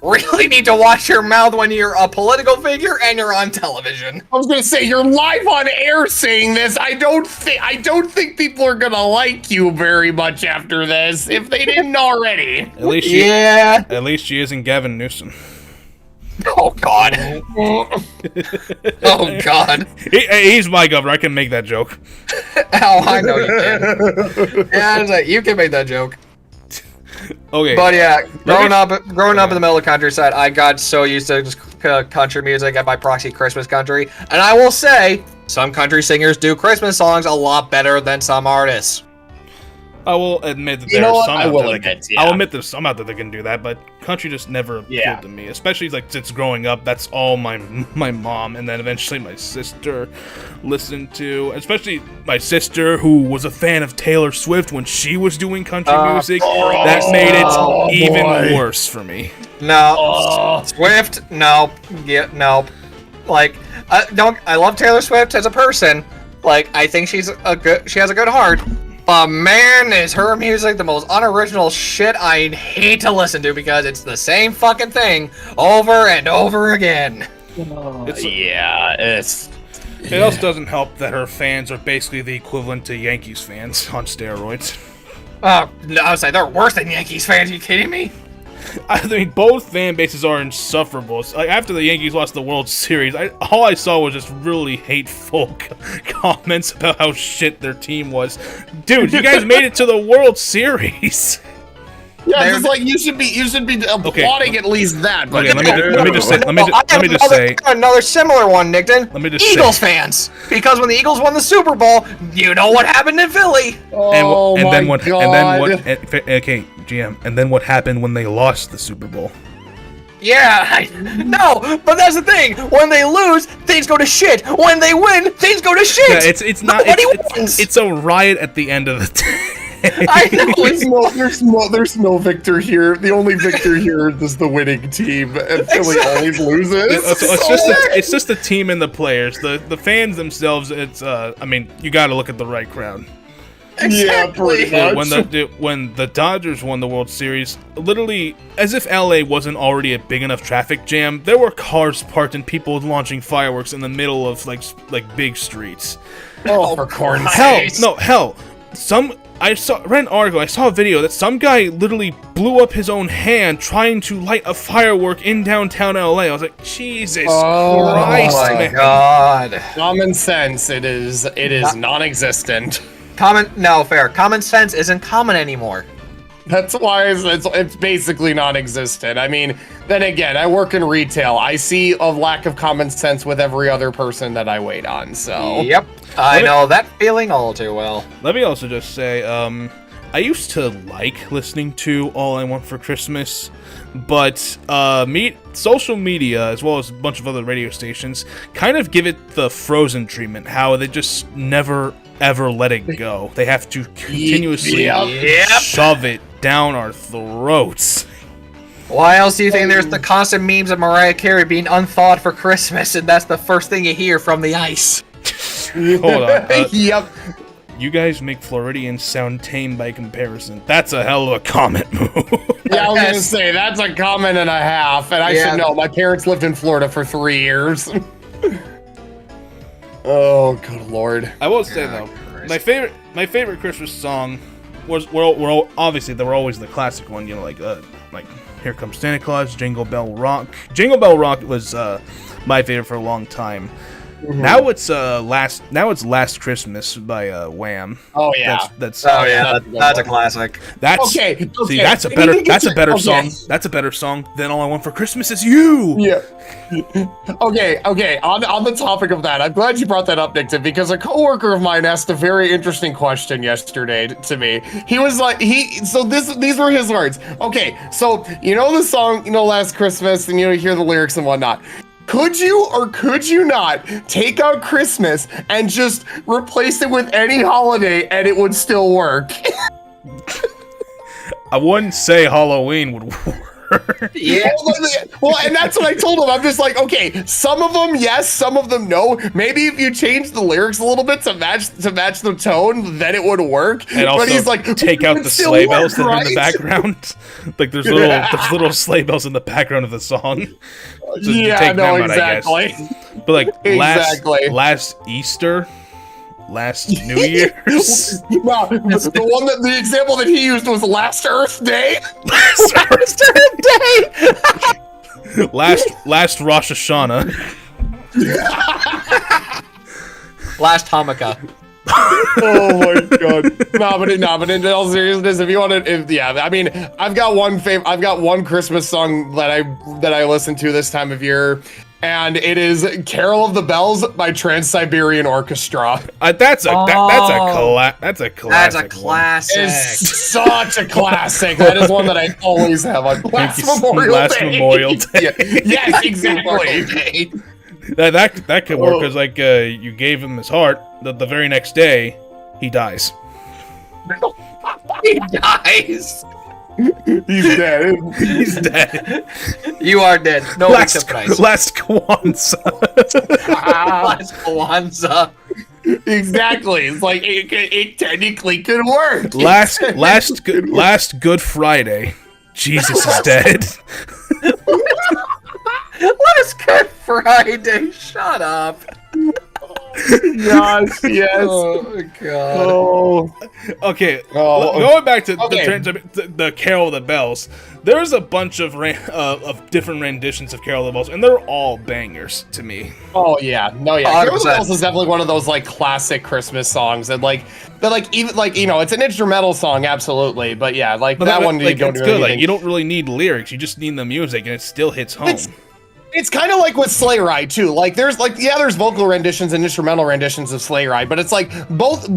really need to watch your mouth when you're a political figure and you're on television. I was gonna say you're live on air saying this. I don't think people are gonna like you very much after this if they didn't already. At least she isn't Gavin Newsom. Oh God. Oh God. He's my governor. I can make that joke. Oh, I know you can. Yeah, it's like, you can make that joke. Okay. But yeah, growing up in the middle of the countryside, I got so used to just country music and by proxy Christmas country. And I will say, some country singers do Christmas songs a lot better than some artists. I will admit that I'll admit there's some out there that can do that, but country just never appealed to me. Especially like since growing up, that's all my mom and then eventually my sister listened to. Especially my sister, who was a fan of Taylor Swift when she was doing country music. That made it even worse for me. No, Swift, no, no. Like, I love Taylor Swift as a person. Like, I think she has a good heart. But man, is her music the most unoriginal shit I hate to listen to because it's the same fucking thing over and over again. It also doesn't help that her fans are basically the equivalent to Yankees fans on steroids. No, I would say they're worse than Yankees fans. Are you kidding me? I mean, both fan bases are insufferable. Like, after the Yankees lost the World Series, all I saw was just really hateful comments about how shit their team was. Dude, you guys made it to the World Series. Yeah, it's like you should be applauding at least that. But okay, let me just say another similar one, Nickton. Let me just Eagles fans, because when the Eagles won the Super Bowl, you know what happened in Philly. And then what? Okay, GM. And then what happened when they lost the Super Bowl? Yeah, no, but that's the thing. When they lose, things go to shit. When they win, things go to shit. Yeah, it's a riot at the end of the day. I know. There's no victor here. The only victor here is the winning team, and Philly always loses. It's just the team and the players. The fans themselves. I mean, you got to look at the right crowd. Exactly. Yeah, when the Dodgers won the World Series, literally as if LA wasn't already a big enough traffic jam, there were cars parked and people launching fireworks in the middle of like big streets. Oh, for corn's sake! Hell. I read an article. I saw a video that some guy literally blew up his own hand trying to light a firework in downtown LA. I was like, Jesus Christ, my man. God. Common sense. It is non-existent. Fair. Common sense isn't common anymore. That's why it's basically non-existent. I mean, then again, I work in retail. I see a lack of common sense with every other person that I wait on. So. Yep. I know that feeling all too well. Let me also just say, I used to like listening to All I Want for Christmas, but social media, as well as a bunch of other radio stations, kind of give it the Frozen treatment, how they just never, ever let it go. They have to continuously shove it down our throats. Why else do you think there's the constant memes of Mariah Carey being unthawed for Christmas, and that's the first thing you hear from the ice? Hold on. Yep. You guys make Floridians sound tame by comparison. That's a hell of a comment move. Yeah, I was gonna say that's a comment and a half, and I should know. My parents lived in Florida for 3 years. Oh, good lord! I will say though, my favorite Christmas song was obviously there were always the classic one, you know, like Here Comes Santa Claus, Jingle Bell Rock. Jingle Bell Rock was my favorite for a long time. Mm-hmm. Now it's Last Christmas by Wham. Oh yeah, that's a classic. That's okay. See, that's a better song. That's a better song than All I Want for Christmas Is You. Yeah. Okay. On the topic of that, I'm glad you brought that up, Nick, because a coworker of mine asked a very interesting question yesterday to me. He was like, these were his words. Okay, so you know the song, Last Christmas, and you hear the lyrics and whatnot. Could you or could you not take out Christmas and just replace it with any holiday and it would still work? I wouldn't say Halloween would work. Yeah. Well, and that's what I told him. I'm just like, okay, some of them yes, some of them no. Maybe if you change the lyrics a little bit to match the tone, then it would work. And also, but he's like, take out the sleigh bells that are in the background. Like there's little sleigh bells in the background of the song. So exactly. But like last Easter, last New Year's. No, the example that he used was last Earth Day. Last Earth Day. last Rosh Hashanah. Last Hanukkah. Oh my god! No, but in all seriousness, if you want to, I mean, I've got one Christmas song that I listen to this time of year, and it is "Carol of the Bells" by Trans-Siberian Orchestra. That's a classic. That's a classic. It's such a classic. That is one that I always have on last Memorial Day. Yes, exactly. That could work because you gave him his heart. The very next day, he dies. He dies. He's dead. He's dead. You are dead. No last Kwanzaa. Last Kwanzaa. Exactly. It's like it technically could work. Last Good Friday. Jesus is dead. Last Good Friday. Shut up. Yes. Oh god. Oh. Okay. Going back to the Carol of the Bells, there's a bunch of different renditions of Carol of the Bells, and they're all bangers to me. Oh yeah, no yeah. Carol of the Bells is definitely one of those like classic Christmas songs, and it's an instrumental song, absolutely. But yeah, but that one it's good. Like you don't really need lyrics, you just need the music, and it still hits home. It's kind of like with Sleigh Ride too. Like there's vocal renditions and instrumental renditions of Sleigh Ride, but it's like both.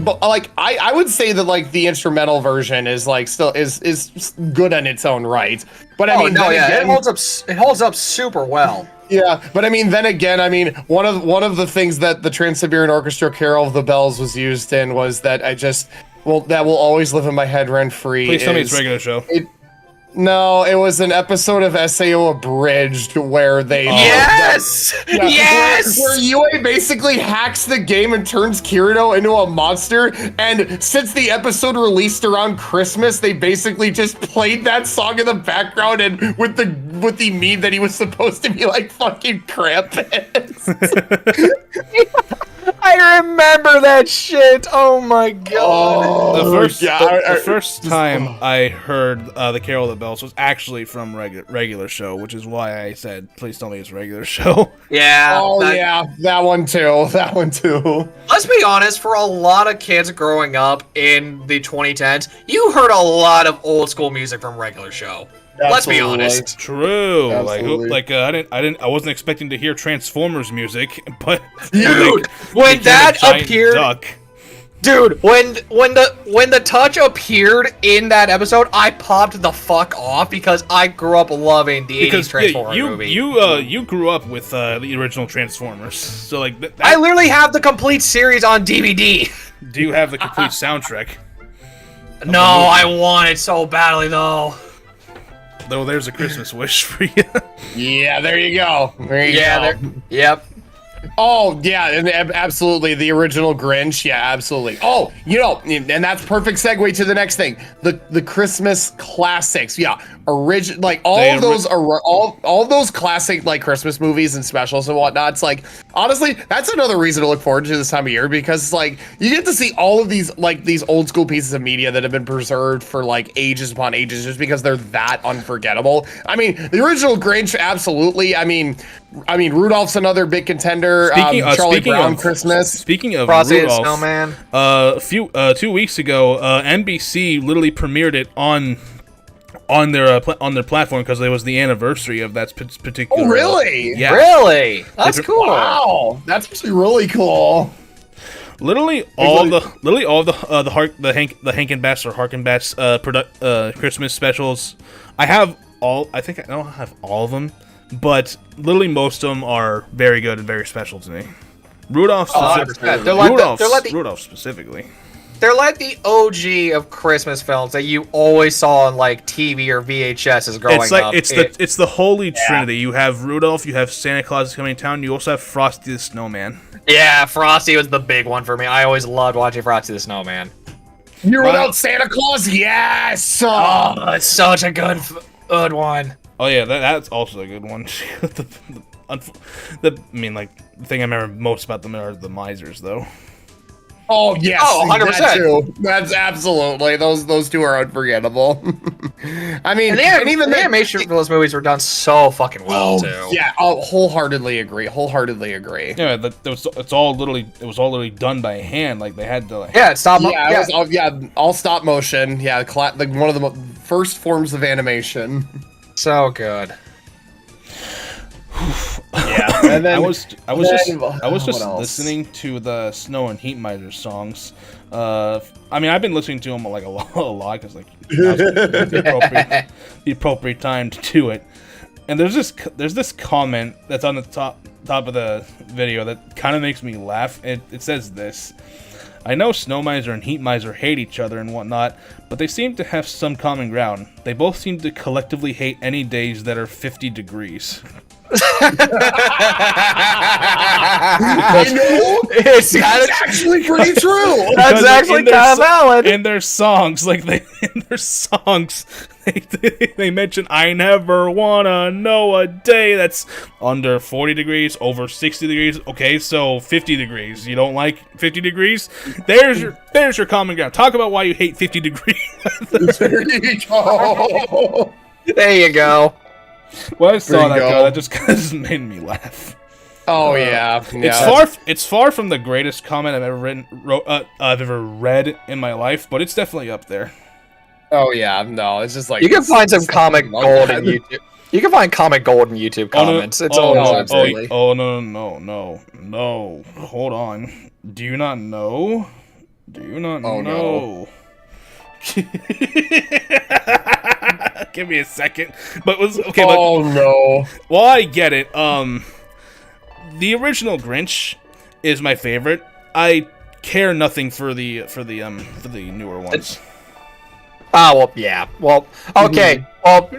I would say that like the instrumental version is like still is good in its own right. But it holds up super well. Yeah, but then again, one of the things that the Trans-Siberian Orchestra Carol of the Bells was used in was that that will always live in my head rent free. Please tell me it's a regular show. No, it was an episode of SAO Abridged where they... Yes! Where UA basically hacks the game and turns Kirito into a monster, and since the episode released around Christmas, they basically just played that song in the background and with the meme that he was supposed to be like fucking Krampus. I remember that shit. Oh my god. The first time I heard the Carol of the Bells was actually from regular show, which is why I said, please tell me it's regular show. Yeah. That one too. Let's be honest, for a lot of kids growing up in the 2010s, you heard a lot of old school music from regular show. Absolutely. Let's be honest. True. Absolutely. I wasn't expecting to hear Transformers music, but dude, when that appeared, dude, when the touch appeared in that episode, I popped the fuck off because I grew up loving the 80s Transformers movie. You grew up with the original Transformers, so like I literally have the complete series on DVD. Do you have the complete soundtrack? No, I want it so badly though. Though there's a Christmas wish for you. Yeah, there you go. There you go. Yep. Oh, yeah, and absolutely. The original Grinch. Yeah, absolutely. Oh, and that's perfect segue to the next thing. The Christmas classics. Yeah, like all those classic like Christmas movies and specials and whatnot. It's like, honestly, that's another reason to look forward to this time of year, because like you get to see all of these like these old school pieces of media that have been preserved for like ages upon ages, just because they're that unforgettable. I mean, the original Grinch, absolutely. I mean, Rudolph's another big contender. Charlie Brown Christmas. Speaking of Frosty the Rudolph, Snowman. 2 weeks ago, NBC literally premiered it on their platform because it was the anniversary of that particular. Oh, really? Yeah. Really? That's cool. Wow, that's actually really cool. Literally all the Hank and Bass or Hark and Bass Christmas specials. I think I don't have all of them, but literally most of them are very good and very special to me. Rudolph specifically. They're like the OG of Christmas films that you always saw on like TV or VHS as growing up. It's the holy trinity. You have Rudolph, you have Santa Claus is coming to town, you also have Frosty the Snowman. Yeah, Frosty was the big one for me. I always loved watching Frosty the Snowman. You wrote out Santa Claus? Yes! Oh, it's such a good one. Oh yeah, that's also a good one. The thing I remember most about them are the misers, though. Oh yes, 100%. That too. That's absolutely those two are unforgettable. I mean, and even the animation for those movies were done so fucking well too. Yeah, I'll wholeheartedly agree. Yeah, it was all literally done by hand. Like they had to. Like, yeah, stop. All stop motion. Yeah, like one of the first forms of animation. So good. Yeah, and then I was just listening to the Snow and Heat Miser songs. I've been listening to them like a lot because like the appropriate time to do it. And there's this comment that's on the top of the video that kind of makes me laugh. It says this: I know Snow Miser and Heat Miser hate each other and whatnot, but they seem to have some common ground. They both seem to collectively hate any days that are 50 degrees. I know. It's actually pretty true. That's actually kind of valid. In their songs, they mention, I never wanna know a day that's under 40 degrees, over 60 degrees. Okay, so 50 degrees. You don't like 50 degrees? There's your common ground. Talk about why you hate 50 degree weather. There you go. There you go. When I saw that go, that just made me laugh. Oh yeah. It's far from the greatest comment I've ever read in my life, but it's definitely up there. Oh yeah, no, it's just like you can find some comic gold in YouTube. You can find comic gold in YouTube comments. No. Hold on. Do you not know? No. Give me a second. But no. Well, I get it. The original Grinch is my favorite. I care nothing for the newer ones. Well, yeah. Well, okay. Well,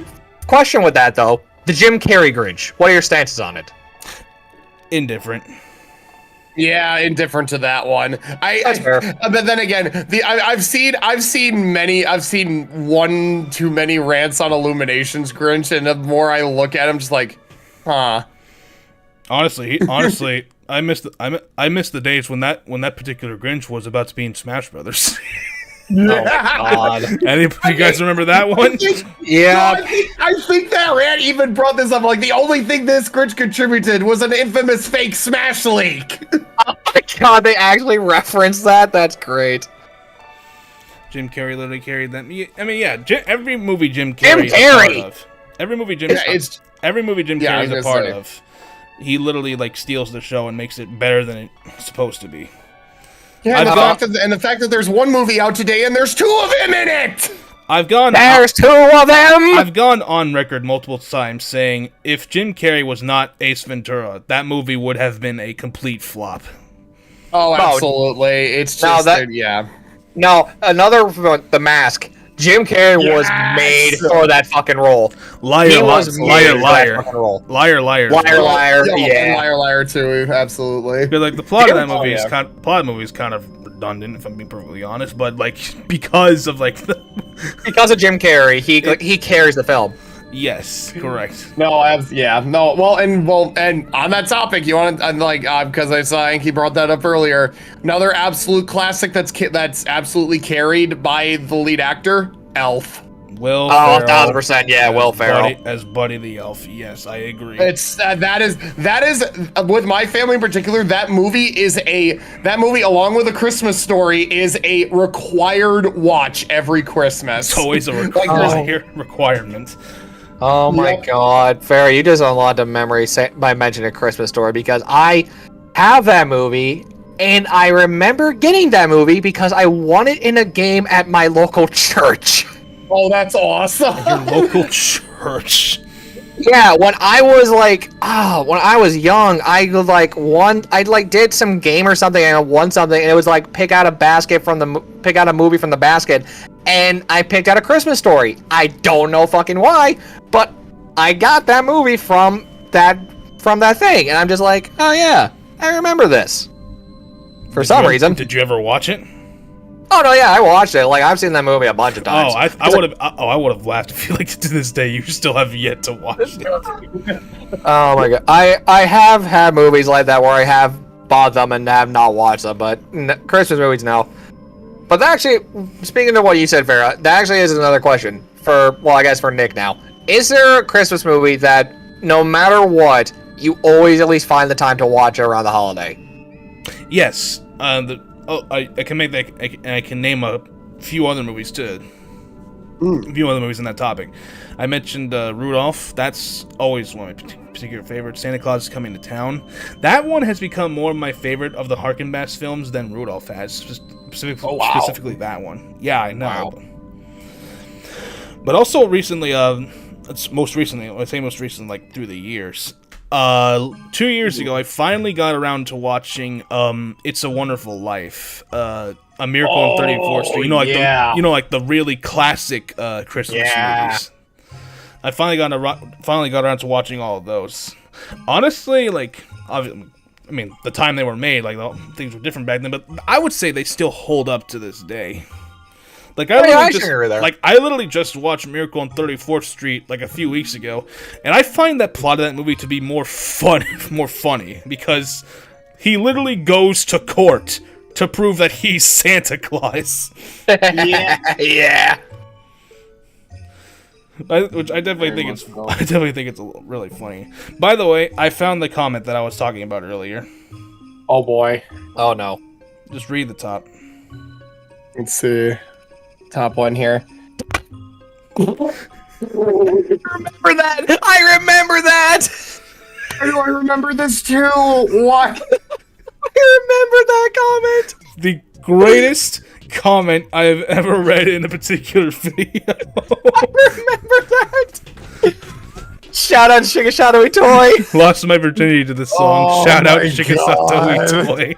question with that though: the Jim Carrey Grinch. What are your stances on it? Indifferent. Yeah, indifferent to that one. That's fair. But then again, I've seen one too many rants on Illumination's Grinch, and the more I look at him, just like, huh. Honestly, I miss the days when that particular Grinch was about to be in Smash Brothers. Oh my god! Any of you guys remember that one? Yeah. No, I think that rant even brought this up. Like the only thing this Grinch contributed was an infamous fake Smash leak. Oh my god! They actually referenced that. That's great. Jim Carrey literally carried that. I mean, yeah. Every movie Jim Carrey is a part of. Every movie Jim Carrey is a part of. He literally like steals the show and makes it better than it's supposed to be. Yeah, and the fact that there's one movie out today and there's two of him in it. There's two of them. I've gone on record multiple times saying if Jim Carrey was not Ace Ventura, that movie would have been a complete flop. Oh, absolutely. It's just yeah. No, another The Mask. Jim Carrey was made for that fucking role. Liar, He was liar, made for liar, that fucking role. liar, liar, Liar, yeah. Liar, liar too. Absolutely. Because like the plot of that Oh, movie is yeah. kind of redundant, if I'm being perfectly honest. But like because of like Because of Jim Carrey, he carries the film. yes, correct. No, no. Well, and on that topic, you want to like because I saw Anki brought that up earlier. Another absolute classic that's absolutely carried by the lead actor, Elf. Will Oh, Ferrell 1000%, yeah, Will Ferrell. as Buddy the Elf. Yes, I agree. It's that is with my family in particular. That movie along with A Christmas Story is a required watch every Christmas. It's always a requirement. Oh my god, Farrah, you just unlocked a memory by mentioning A Christmas Story, because I have that movie, and I remember getting that movie because I won it in a game at my local church. Oh, that's awesome. Your local church. Yeah, when I was when I was young, I did some game or something and I won something, and it was like pick out a movie from the basket, and I picked out A Christmas Story. I don't know fucking why, but I got that movie from that thing, and I'm just like, oh yeah, I remember this. For some reason. Did you ever watch it? Oh no, yeah, I watched it. Like I've seen that movie a bunch of times. I would have laughed. I feel like to this day you still have yet to watch it. Oh my god, I have had movies like that where I have bought them and have not watched them, but Christmas movies no. But that actually, speaking of what you said, Farrah, that actually is another question I guess for Nick now. Is there a Christmas movie that no matter what, you always at least find the time to watch it around the holiday? Yes. I can make that, and I can name a few other movies too. A few other movies in that topic. I mentioned Rudolph. That's always one of my particular favorites. Santa Claus is Coming to Town. That one has become more of my favorite of the Harkin Bass films than Rudolph has. Specifically that one. Yeah, I know. Wow. But also recently, most recently, like through the years. 2 years ago, I finally got around to watching "It's a Wonderful Life," A Miracle on 34th Street. You know, like the really classic Christmas movies. I finally got around to watching all of those. Honestly, like, I mean, the time they were made, like things were different back then, but I would say they still hold up to this day. Like I literally just watched Miracle on 34th Street like a few weeks ago, and I find that plot of that movie to be more funny because he literally goes to court to prove that he's Santa Claus. Yeah. Which I definitely think it's really funny. By the way, I found the comment that I was talking about earlier. Oh boy. Oh no. Just read the top. Let's see. Top one here. Remember that? I remember that. Why do I remember this too? What? I remember that comment. The greatest comment I have ever read in a particular video. I remember that. Shout out to Shikashatoi Toy. Lost my virginity to the song. Shout out to Shikashatoi Toy.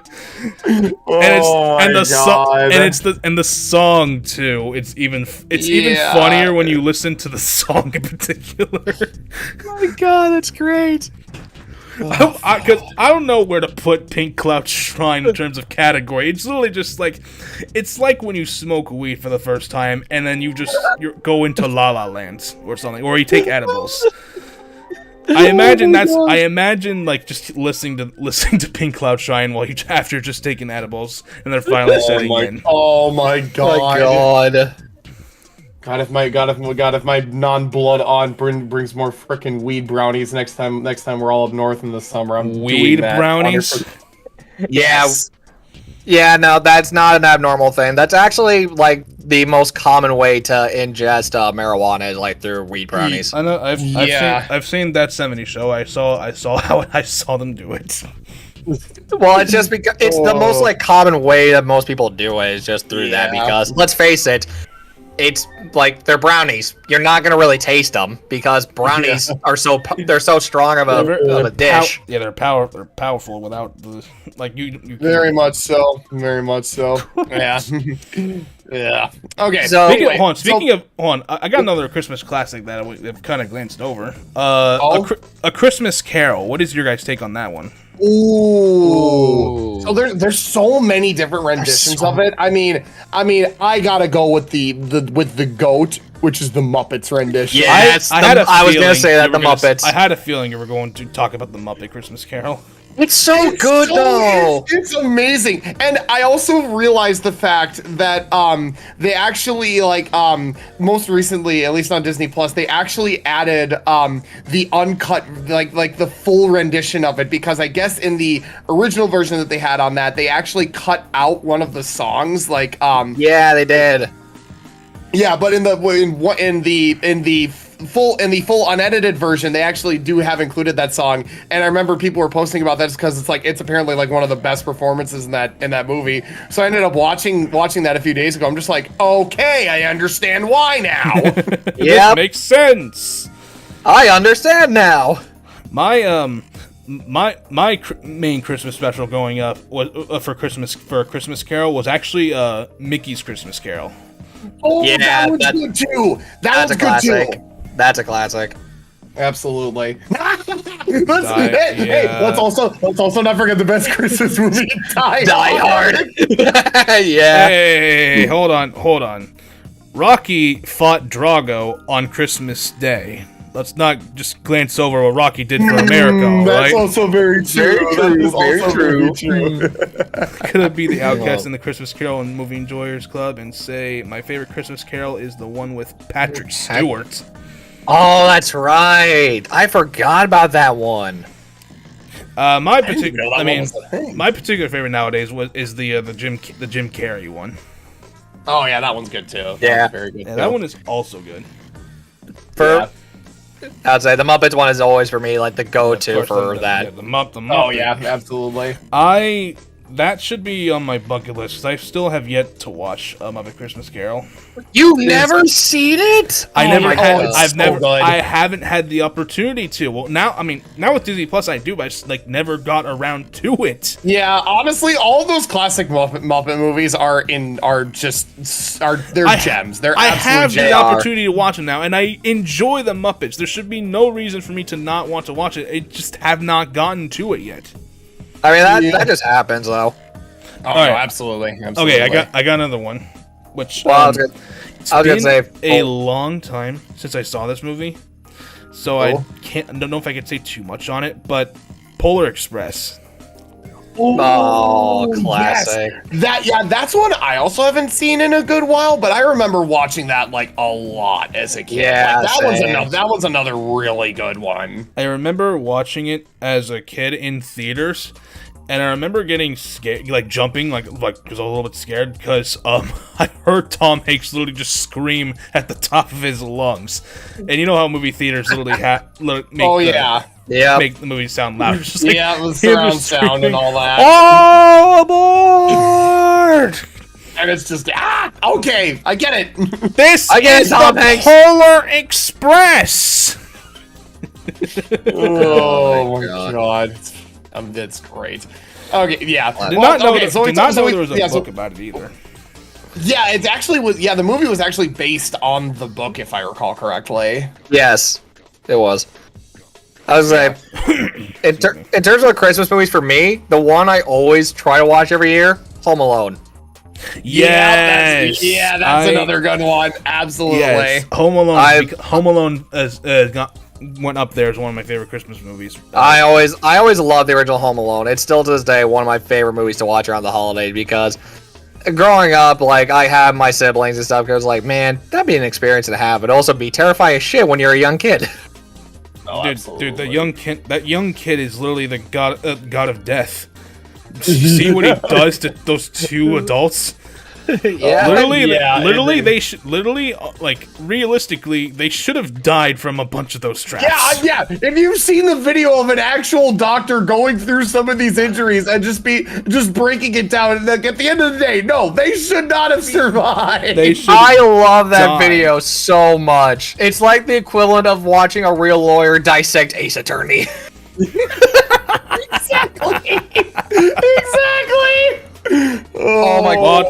And the song too. It's even funnier when you listen to the song in particular. Oh my god, that's great. Because I don't know where to put Pink Cloud Shrine in terms of category. It's literally just like, it's like when you smoke weed for the first time and then you go into La La Land or something, or you take edibles. I imagine like just listening to Pink Cloud Shine after just taking edibles and they're finally setting in. Oh my god. My god. God, if my non-blood aunt brings more frickin' weed brownies next time we're all up north in the summer, I'm weed doing that. brownies. Yes. Yeah, no, that's not an abnormal thing. That's actually like the most common way to ingest marijuana is like through weed brownies. I know. I've seen That 70s Show. I saw them do it. Well, it's just because it's the most like common way that most people do it is just through that. Because let's face it, it's like they're brownies. You're not gonna really taste them because brownies are they're so strong of a dish. They're powerful without the you Very much so. Very much so. Yeah. Yeah. Okay. So Speaking of, I got another Christmas classic that I've kind of glanced over. A Christmas Carol. What is your guys' take on that one? Ooh. So there's so many different renditions of it. I mean, I gotta go with the GOAT, which is the Muppets rendition. Yeah, I was gonna say that the Muppets. I had a feeling you were going to talk about the Muppet Christmas Carol. It's so good though. It's amazing. And I also realized the fact that they actually most recently, at least on Disney Plus, they actually added the uncut like the full rendition of it, because I guess in the original version that they had on that, they actually cut out one of the songs Yeah, they did. Yeah, but in the full unedited version, they actually do have included that song. And I remember people were posting about that because it's apparently like one of the best performances in that movie. So I ended up watching that a few days ago. I'm just like, okay, I understand why now. Yeah, makes sense. I understand now. My main Christmas special going up was for a Christmas Carol was actually Mickey's Christmas Carol. Oh, yeah, that was good too. That's good classic. too. That's a classic. Absolutely. Let's also not forget the best Christmas movie, Die Hard. Yeah. Hey, hold on. Rocky fought Drago on Christmas Day. Let's not just glance over what Rocky did for America, right? That's also very true. Very true. Could be the outcast in the Christmas Carol and Movie Enjoyers Club and say my favorite Christmas Carol is the one with Patrick Stewart. Oh, that's right. I forgot about that one. My particular favorite nowadays is the Jim Carrey one. Oh yeah, that one's good too. Yeah, very good. Yeah, that one is also good. I'd say the Muppets one is always for me like the go-to for that. Yeah, the Muppet. Oh yeah, absolutely. That should be on my bucket list because I still have yet to watch Muppet Christmas Carol. You've never seen it? I haven't had the opportunity to. Well, now with Disney Plus I do, but I just never got around to it. Yeah, honestly, all those classic Muppet movies are gems. They're I have gems. the opportunity to watch them now, and I enjoy the Muppets. There should be no reason for me to not want to watch it. I just have not gotten to it yet. I mean that just happens though. Oh, no, absolutely. Okay, I got another one. Which I was gonna say a long time since I saw this movie, so I don't know if I could say too much on it. But Polar Express. Oh, classic. Yes. That's one I also haven't seen in a good while, but I remember watching that a lot as a kid. Yeah, that was another really good one. I remember watching it as a kid in theaters, and I remember getting scared, jumping, because I was a little bit scared because I heard Tom Hanks literally just scream at the top of his lungs, and you know how movie theaters literally make the movie sound loud. Just the surround sound and all that. All aboard! And it's just okay, I get it. This is Tom the Hanks. Polar Express. Oh my god. That's great. Okay, yeah. Did not know there was a book about it either. Yeah, it actually was. Yeah, the movie was actually based on the book, if I recall correctly. Yes, it was. I was like, in terms of Christmas movies for me, the one I always try to watch every year, Home Alone. Yes. That's another good one. Absolutely. Yes. Home Alone went up there as one of my favorite Christmas movies. I always loved the original Home Alone. It's still to this day one of my favorite movies to watch around the holidays because growing up, I have my siblings and stuff. Because man, that'd be an experience to have. It'd also be terrifying as shit when you're a young kid. Oh, dude, that young kid is literally the god of death. See what he does to those two adults. Yeah. Literally, they should realistically, they should have died from a bunch of those traps. Yeah. If you've seen the video of an actual doctor going through some of these injuries and just breaking it down, and like, at the end of the day, no, they should not have survived. I love that video so much. It's like the equivalent of watching a real lawyer dissect Ace Attorney. Exactly. Oh my god.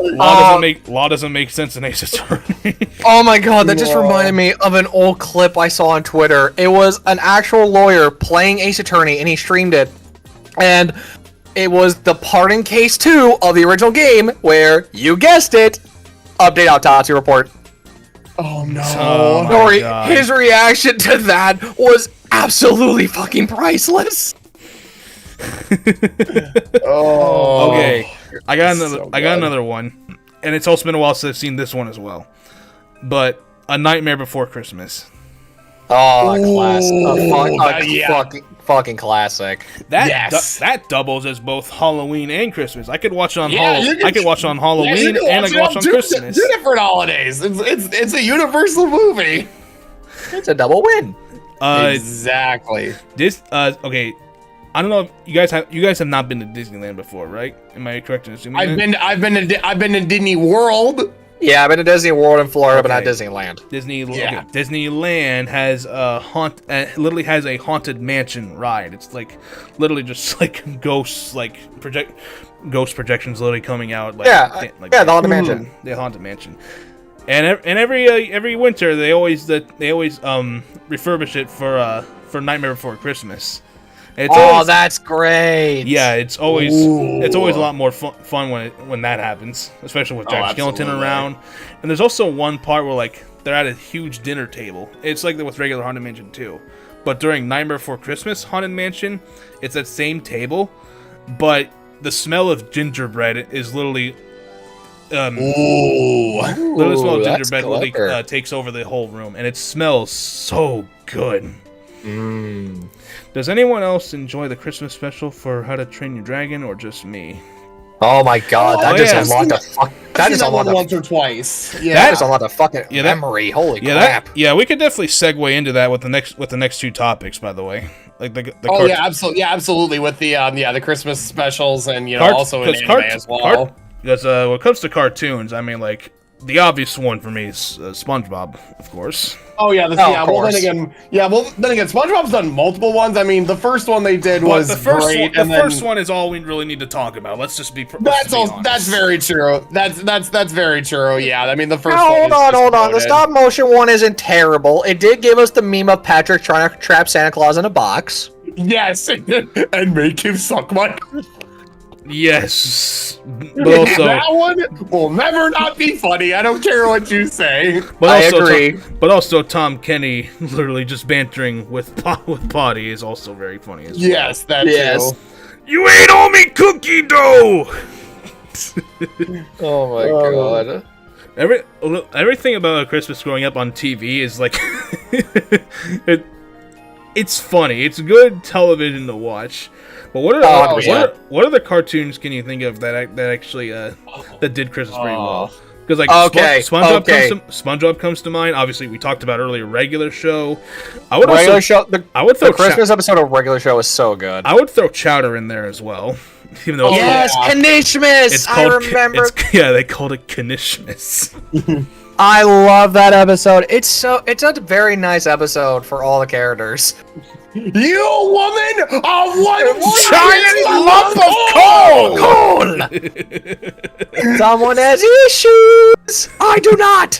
Law doesn't make sense in Ace Attorney. Oh my god, that just reminded me of an old clip I saw on Twitter. It was an actual lawyer playing Ace Attorney, and he streamed it. And it was the Pardon Case 2 of the original game, where, you guessed it, update autopsy report. Oh no. His reaction to that was absolutely fucking priceless. Okay, I got another one, and it's also been a while since I've seen this one as well. But A Nightmare Before Christmas. Fucking classic. That doubles as both Halloween and Christmas. I could watch it on Halloween and I could watch it on Christmas. Two different holidays. It's a universal movie. It's a double win. Exactly. Okay. I don't know if you guys have not been to Disneyland before, right? Am I correct in assuming that? I've been to Disney World. Yeah, I've been to Disney World in Florida, but not Disneyland. Disneyland has literally has a haunted mansion ride. It's like literally just like ghosts, ghost projections literally coming out. The haunted mansion. The haunted mansion. And every winter they always refurbish it for Nightmare Before Christmas. That's great. Yeah, it's always a lot more fun when that happens, especially with Jack Skellington around. And there's also one part where they're at a huge dinner table. It's like with regular Haunted Mansion too, but during Nightmare Before Christmas Haunted Mansion, it's that same table, but the smell of gingerbread is literally. Literally smell of gingerbread literally takes over the whole room, and it smells so good. Does anyone else enjoy the Christmas special for How to Train Your Dragon, or just me? Oh my god, that just unlocked once or twice. Yeah, that just unlocked a fucking memory. Holy crap! We could definitely segue into that with the next two topics. By the way, absolutely. With the Christmas specials and also in anime as well. Because when it comes to cartoons, I mean the obvious one for me is SpongeBob, of course. Oh yeah, well then again, SpongeBob's done multiple ones. I mean, the first one they did was great. The first one is all we really need to talk about. Let's just be. That's very true. That's very true. Yeah, I mean the first. Hold on. The stop motion one isn't terrible. It did give us the meme of Patrick trying to trap Santa Claus in a box. Yes, and make him suck my. Yes, but also that one will never not be funny. I don't care what you say. But I agree. But also, Tom Kenny literally just bantering with Potty is also very funny as well. Yes, that too. You ate all me cookie dough. Oh my god. Everything about Christmas growing up on TV is it's funny. It's good television to watch. But what other cartoons can you think of that actually that did Christmas pretty well? Because SpongeBob comes to mind. Obviously, we talked about earlier Regular Show. The Christmas episode of Regular Show is so good. I would throw Chowder in there as well. Even though Kanishmas! I remember. They called it Kanishmas. I love that episode. It's a very nice episode for all the characters. You woman of one giant lump of coal! Someone has issues! I do not!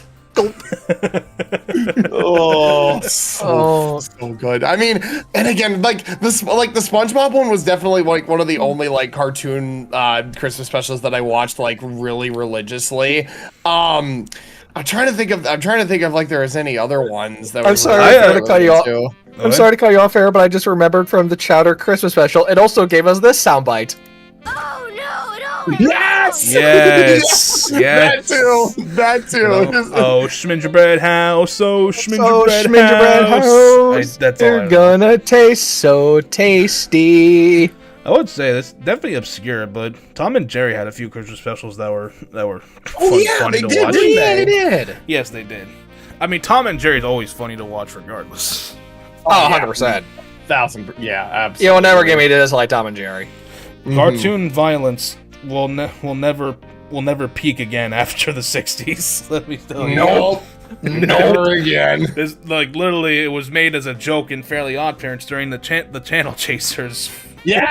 So good. I mean, and again, the SpongeBob one was definitely one of the only cartoon Christmas specials that I watched really religiously. I'm trying to think of there was any other ones that. I'm sorry to cut you off. I'm sorry to cut you off, Aaron, but I just remembered from the Chowder Christmas special. It also gave us this soundbite. Oh no! Yes! Yes! That too. Oh, Schmingerbread House. Oh, Schmingerbread House. That's all. You're gonna taste so tasty. I would say that's definitely obscure, but Tom and Jerry had a few Christmas specials that were funny to watch. Yeah, they did. Yes, they did. I mean, Tom and Jerry's always funny to watch, regardless. Oh, 100%. 1,000. Yeah, absolutely. You'll never get me to dislike Tom and Jerry. Cartoon violence will never peak again after the 60s. Let me tell you. Nope. Never again. It's like literally, it was made as a joke in Fairly Odd Parents during the Channel Chasers. Yeah.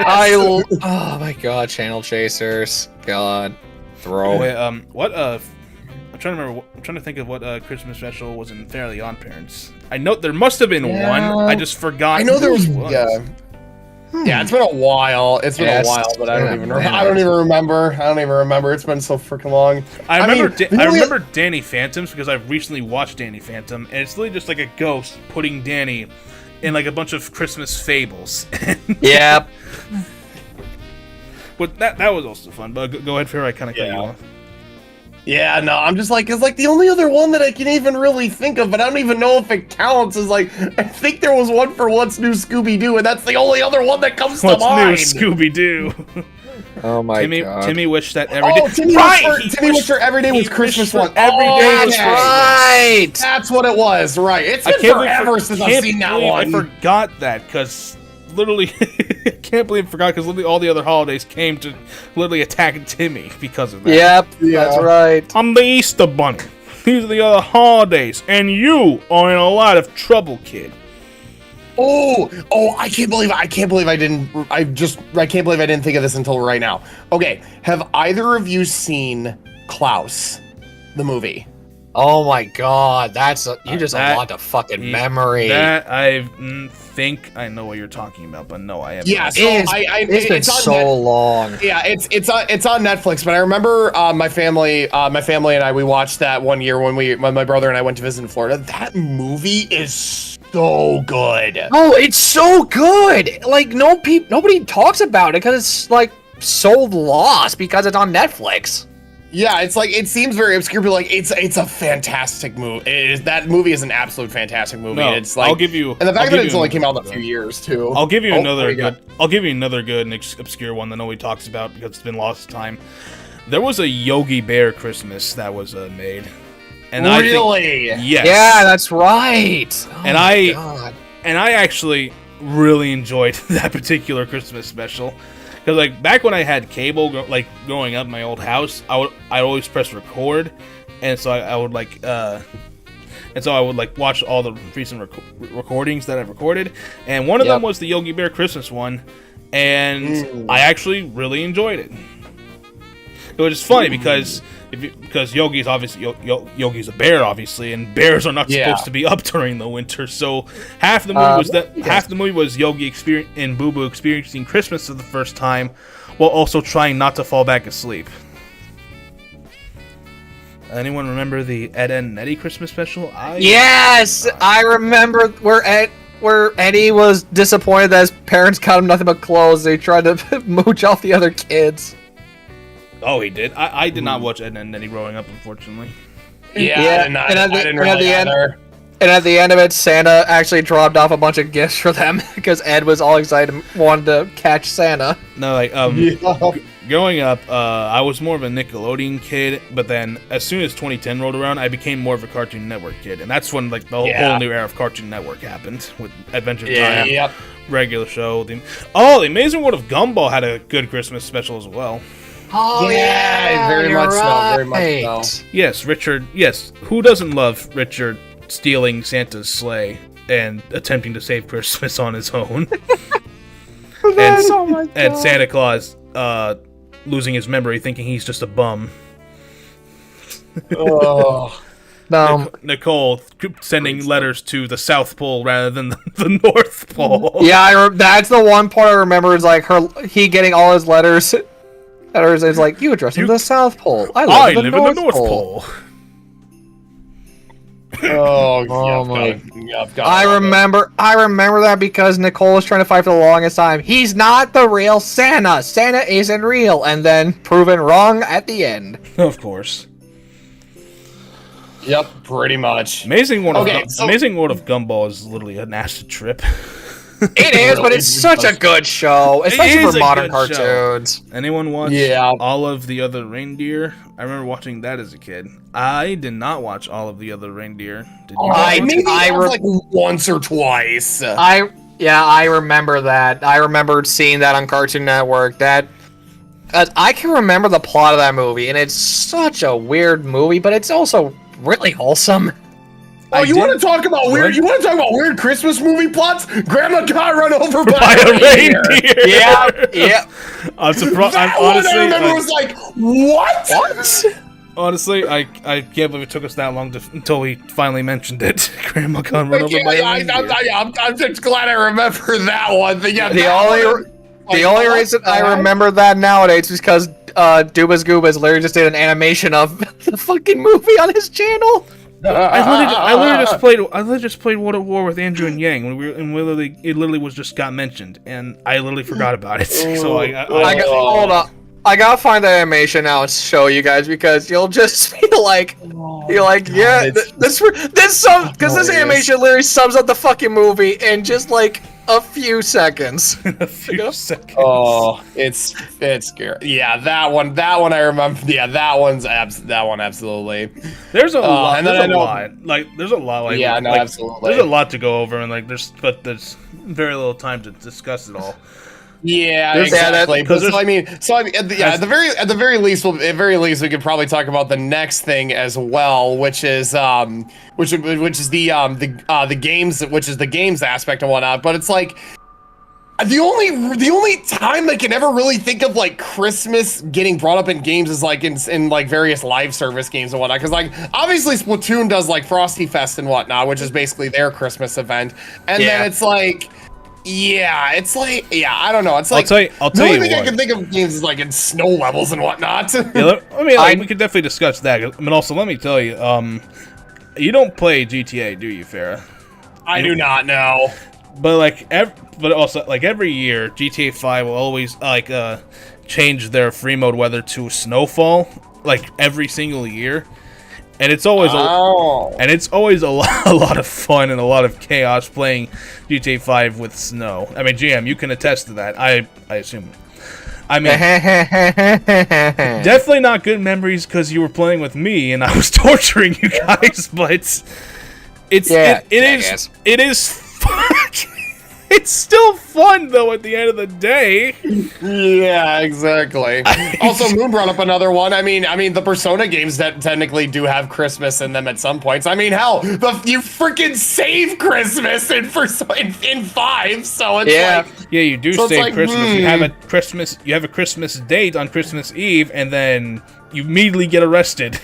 Oh my god, Channel Chasers. God. Throw. Wait, what? I'm trying to remember. I'm trying to think of what Christmas special was in Fairly Odd Parents. I know there must have been one. I just forgot. I know there was. Which Yeah. Yeah, it's been a while. It's been a while, but I don't even remember. It's been so freaking long. I remember Danny Phantoms because I've recently watched Danny Phantom, and it's literally just like a ghost putting Danny in like a bunch of Christmas fables. Yep. But that was also fun. But go ahead, Farrah. I kind of cut you off. Yeah, no, I'm just like, it's like the only other one that I can even really think of, but I don't even know if it counts. Is like, I think there was one for What's New Scooby-Doo, and that's the only other one that comes to mind. What's New Scooby-Doo? Oh my god. Timmy wished that every day. Timmy wished her every day was Christmas one. Every day was Christmas. Right. That's what it was, right. It's been forever since I've seen that one. I forgot that, because literally, I can't believe I forgot, because literally all the other holidays came to literally attack Timmy because of that. Yep, that's right. I'm the Easter Bunny. These are the other holidays, and you are in a lot of trouble, kid. Oh, I can't believe I didn't think of this until right now. Okay, have either of you seen Klaus, the movie? Oh my god, you just unlocked a fucking memory. That I think I know what you're talking about, but no, I haven't. Yeah, so it's been so long. Yeah, it's on Netflix. But I remember my family and I, we watched that one year when my brother and I went to visit in Florida. That movie is so good. Oh, it's so good. Like nobody talks about it because it's like so lost because it's on Netflix. Yeah, it's like, it seems very obscure, but like it's a fantastic movie. That movie is an absolute fantastic movie. No, it's like, I'll give you, and the fact that it's only came out in a few years too. I'll give you another good. I'll give you another good and obscure one that nobody talks about because it's been lost to time. There was a Yogi Bear Christmas that was made, and really, yes, yeah, that's right. Oh and God. I actually really enjoyed that particular Christmas special. Because like back when I had cable, growing up in my old house, I'd always press record, and so I would watch all the recent recordings that I've recorded, and one of them was the Yogi Bear Christmas one, and I actually really enjoyed it. It was just funny because Yogi's obviously Yogi's a bear, obviously, and bears are not supposed to be up during the winter. So half the movie was Yogi and Boo Boo experiencing Christmas for the first time, while also trying not to fall back asleep. Anyone remember the Ed, Edd and Eddy Christmas special? Yes, I remember where Eddie was disappointed that his parents got him nothing but clothes. They tried to mooch off the other kids. Oh, he did. I did not watch Ed, Edd and Eddy growing up, unfortunately. Yeah, and at the end of it, Santa actually dropped off a bunch of gifts for them because Ed was all excited and wanted to catch Santa. No, growing up, I was more of a Nickelodeon kid, but then as soon as 2010 rolled around, I became more of a Cartoon Network kid, and that's when the whole new era of Cartoon Network happened with Adventure Time, regular show. The Amazing World of Gumball had a good Christmas special as well. Oh yeah, very much so. Yes, Richard. Yes, who doesn't love Richard stealing Santa's sleigh and attempting to save Christmas on his own? And Santa Claus losing his memory, thinking he's just a bum. Oh. Nicole sending letters to the South Pole rather than the North Pole. Yeah, that's the one part I remember is like he getting all his letters. It's like, you address him to the South Pole. I live in the North Pole. Oh my God. I remember that because Nicole was trying to fight for the longest time. He's not the real Santa. Santa isn't real, and then proven wrong at the end. Of course. Yep, pretty much. Amazing World of Gumball is literally an acid trip. It is, but it's such a good show, especially is for a modern good show. cartoons. Anyone watch Yeah. All of the Other Reindeer? I remember watching that as a kid. I did not watch All of the Other Reindeer. Did you? Maybe like once or twice. I remember that. I remembered seeing that on Cartoon Network. I can remember the plot of that movie, and it's such a weird movie, but it's also really wholesome. Oh, you want to talk about weird? You want to talk about weird Christmas movie plots? Grandma got run over by a reindeer. Yeah. I'm surprised. That honestly, one I remember was like, what? What? Honestly, I can't believe it took us that long until we finally mentioned it. Grandma got run over by a reindeer. I'm just glad I remember that one. But yeah, the only reason I remember that nowadays is because Doobas Goobas literally just did an animation of the fucking movie on his channel. I literally just played World at War with Andrew and Yang it literally was just got mentioned, and I literally forgot about it. So hold up. I gotta find the animation now and show you guys because you'll just feel like this animation literally sums up the fucking movie in just like a few seconds. A few seconds. Oh, it's scary. Yeah, that one I remember. Yeah, that one absolutely. There's a lot. There's a lot. There's a lot. Absolutely. There's a lot to go over, and there's very little time to discuss it all. Yeah, exactly. At the very least, we could probably talk about the next thing as well, which is the games aspect and whatnot. But it's like the only time I can ever really think of like Christmas getting brought up in games is like in like various live service games and whatnot. Because like obviously Splatoon does like Frosty Fest and whatnot, which is basically their Christmas event, and then it's like. Yeah, it's like I don't know. It's like I'll tell you the only thing I can think of games is like in snow levels and whatnot. We could definitely discuss that. I mean, also let me tell you, you don't play GTA, do you, Farrah? I do not know. But every year, GTA 5 will always change their free mode weather to snowfall, like every single year. And it's always a lot of fun and a lot of chaos playing GTA 5 with snow. I mean, GM, you can attest to that. I assume. I mean, definitely not good memories because you were playing with me and I was torturing you guys. But it is fun. It's still fun, though, at the end of the day. Yeah, exactly. Also, Moon brought up another one. I mean, the Persona games that technically do have Christmas in them at some points. I mean, hell, you freaking save Christmas in 5, so it's like... Yeah, you do save Christmas. You have a Christmas date on Christmas Eve, and then you immediately get arrested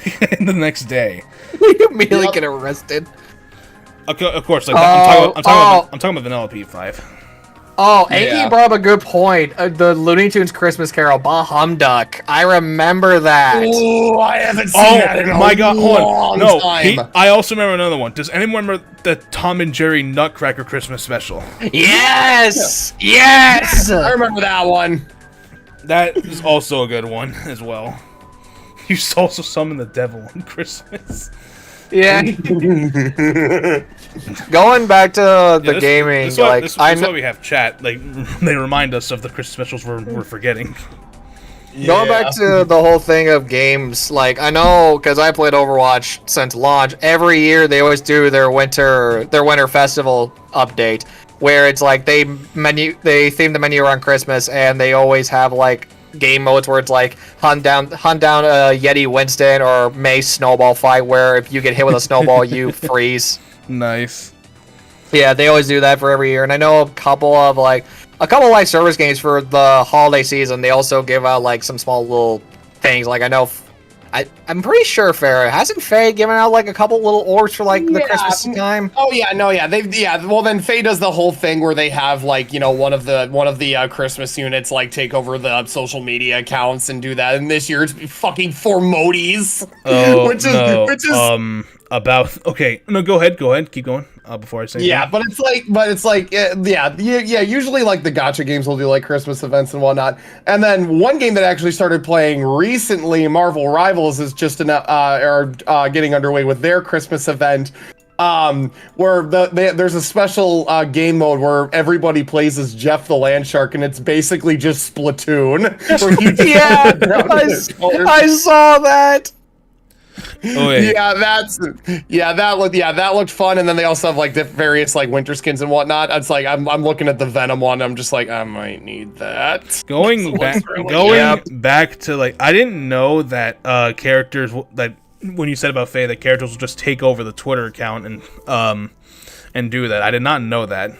the next day. You immediately get arrested. Of course, like I'm talking about Vanilla P5. Oh, Andy brought up a good point. The Looney Tunes Christmas Carol, Bah Humduck. I remember that. Oh, I haven't seen that in a long time. I also remember another one. Does anyone remember the Tom and Jerry Nutcracker Christmas special? Yes! Yes! I remember that one. That is also a good one as well. You also summon the devil on Christmas. Yeah. Going back to the gaming, that's why we have chat. Like, they remind us of the Christmas specials we're forgetting. Going back to the whole thing of games, like, I know because I played Overwatch since launch. Every year they always do their winter festival update, where it's like they theme the menu around Christmas, and they always have like game modes where it's like hunt down a Yeti Winston or Mace snowball fight, where if you get hit with a snowball you freeze. Nice. Yeah, they always do that for every year, and I know a couple of live service games for the holiday season. They also give out like some small little things. Like I know, I'm pretty sure hasn't Faye given out like a couple little orbs for like the Christmas time? Oh yeah, no, yeah, well then Faye does the whole thing where they have like, you know, one of the Christmas units like take over the social media accounts and do that. And this year it's fucking Formodies. Oh, which is okay. No, go ahead, keep going. Before I say but it's like usually like the gacha games will do like Christmas events and whatnot, and then one game that actually started playing recently, Marvel Rivals, is just getting underway with their Christmas event, where there's a special game mode where everybody plays as Jeff the Land Shark, and it's basically just Splatoon. Where you just I saw that. Oh, wait. That looked fun. And then they also have like various like winter skins and whatnot. It's like I'm looking at the Venom one. I'm just like, I might need that. Going back to like, I didn't know that characters that when you said about Faye, that characters will just take over the Twitter account and do that. I did not know that.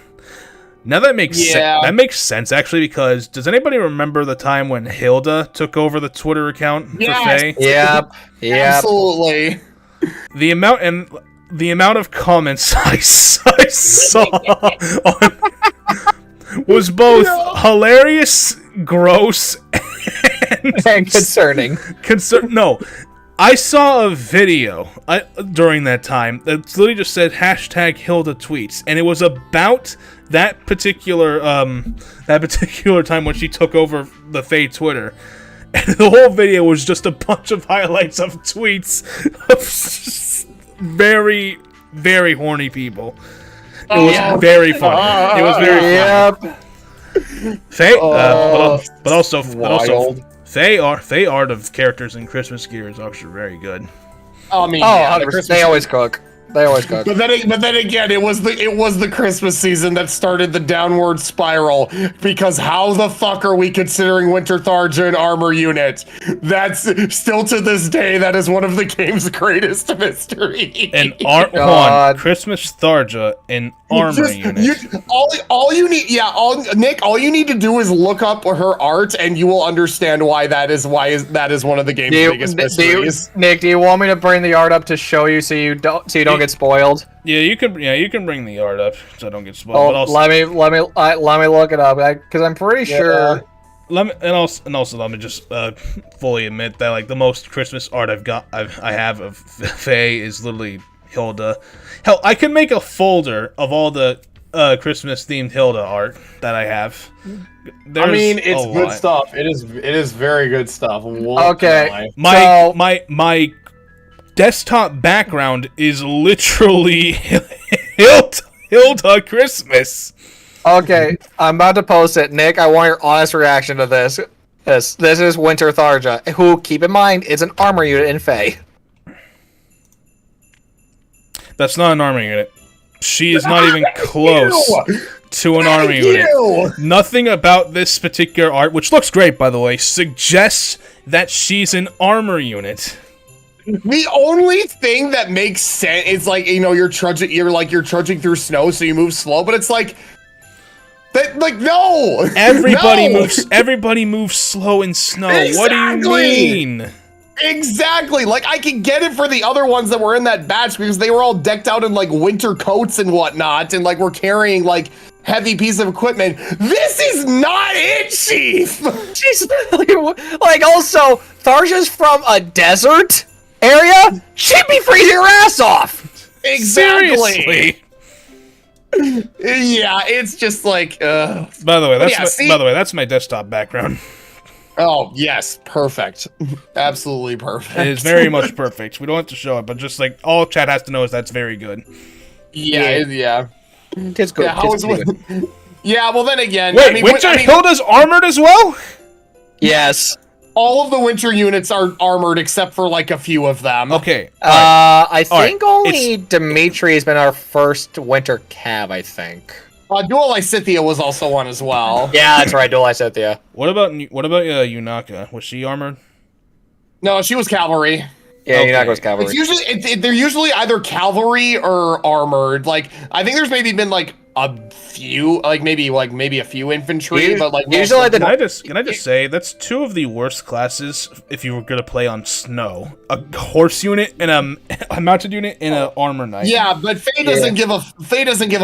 Now that makes sense actually, because does anybody remember the time when Hilda took over the Twitter account for Faye? Yep. Absolutely. The amount of comments I saw was both hilarious, gross, and concerning. No, I saw a video during that time that literally just said #Hilda tweets, and it was about that particular time when she took over the Faye Twitter. And the whole video was just a bunch of highlights of tweets of very, very horny people. It was very funny. It was very funny. Faye, but also Faye art of characters in Christmas gear is actually very good. I mean, they always cook. But then again, it was the Christmas season that started the downward spiral, because how the fuck are we considering Winter Tharja an armor unit? That's still to this day, that is one of the game's greatest mystery. Christmas Tharja an armor unit. All you need to do is look up her art, and you will understand why that is one of the game's biggest mysteries. Nick, do you want me to bring the art up to show you so you don't get spoiled? Yeah, you can bring the art up so I don't get spoiled. Oh, but also, let me look it up, because I'm pretty sure. Let me just fully admit that like the most Christmas art I have of Faye is literally Hilda. Hell, I can make a folder of all the Christmas themed Hilda art that I have. It's good stuff. It is very good stuff. Okay, my desktop background is literally Hilda Christmas. Okay, I'm about to post it. Nick, I want your honest reaction to this. This is Winter Tharja, who, keep in mind, is an armor unit in Faye. That's not an armor unit. She is not even close to an armor unit. Nothing about this particular art, which looks great by the way, suggests that she's an armor unit. The only thing that makes sense is like, you're trudging through snow, so you move slow, but it's like that, like, no. Everybody moves slow in snow. Exactly. What do you mean? Exactly. Like, I can get it for the other ones that were in that batch, because they were all decked out in like winter coats and whatnot, and like we're carrying like heavy piece of equipment. This is not it, Chief. She's like, also, Tharja's from a desert area. She'd be freezing her ass off. Exactly. Seriously. Yeah, it's just like. By the way, that's my desktop background. Oh yes, perfect. Absolutely perfect. It is very much perfect. We don't have to show it, but just like all chat has to know is that's very good. Yeah. It's good. Yeah, well then again. Wait, Hilda's armored as well? Yes. All of the winter units are armored except for like a few of them. Okay. I think only Dimitri has been our first winter cav, I think. Dual Lysithea was also one as well. Yeah, that's right, Dual Lysithea. What about Yunaka? Was she armored? No, she was cavalry. Yeah, okay. Yunaka was cavalry. It's usually they're usually either cavalry or armored. Like, I think there's maybe been like a few, maybe a few infantry, but like usually. Can I just say that's two of the worst classes if you were gonna play on snow: a horse unit and a mounted unit and an armor knight. Yeah, but Faye doesn't give a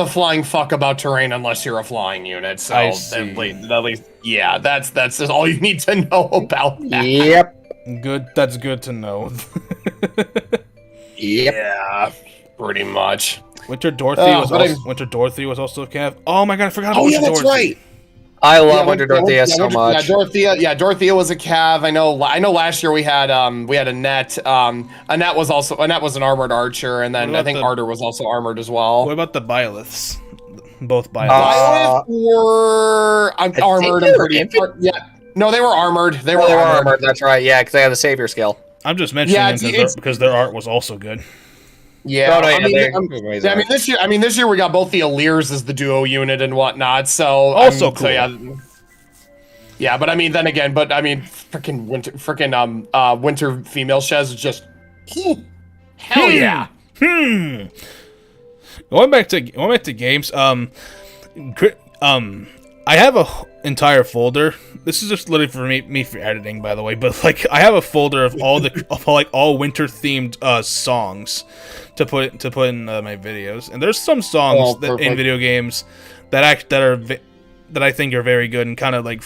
flying fuck about terrain unless you're a flying unit. So at least, yeah, that's just all you need to know about that. Yep. Good. That's good to know. Yep. Yeah, pretty much. Winter Dorothy was also a cav. Oh my god, I forgot about Winter Dorothy. That's right. I love Winter Dorothea so much. Dorothea was a Cav. I know last year we had Annette. Annette was an armored archer, and then I think Arter was also armored as well. What about the Byleths? Both Byleths. Byleths were armored. No, they were armored. They were armored. That's right. Yeah, because they have the savior skill. I'm just mentioning because their art was also good. Yeah, this year we got both the Allirs as the duo unit and whatnot. So also cool. So yeah, but I mean, then again, freaking winter female Shez is just hell yeah. Going back to games, I have a entire folder. This is just literally for me for editing, by the way. But like, I have a folder of all winter themed songs to put in my videos. And there's some songs in video games that I think are very good and kind of like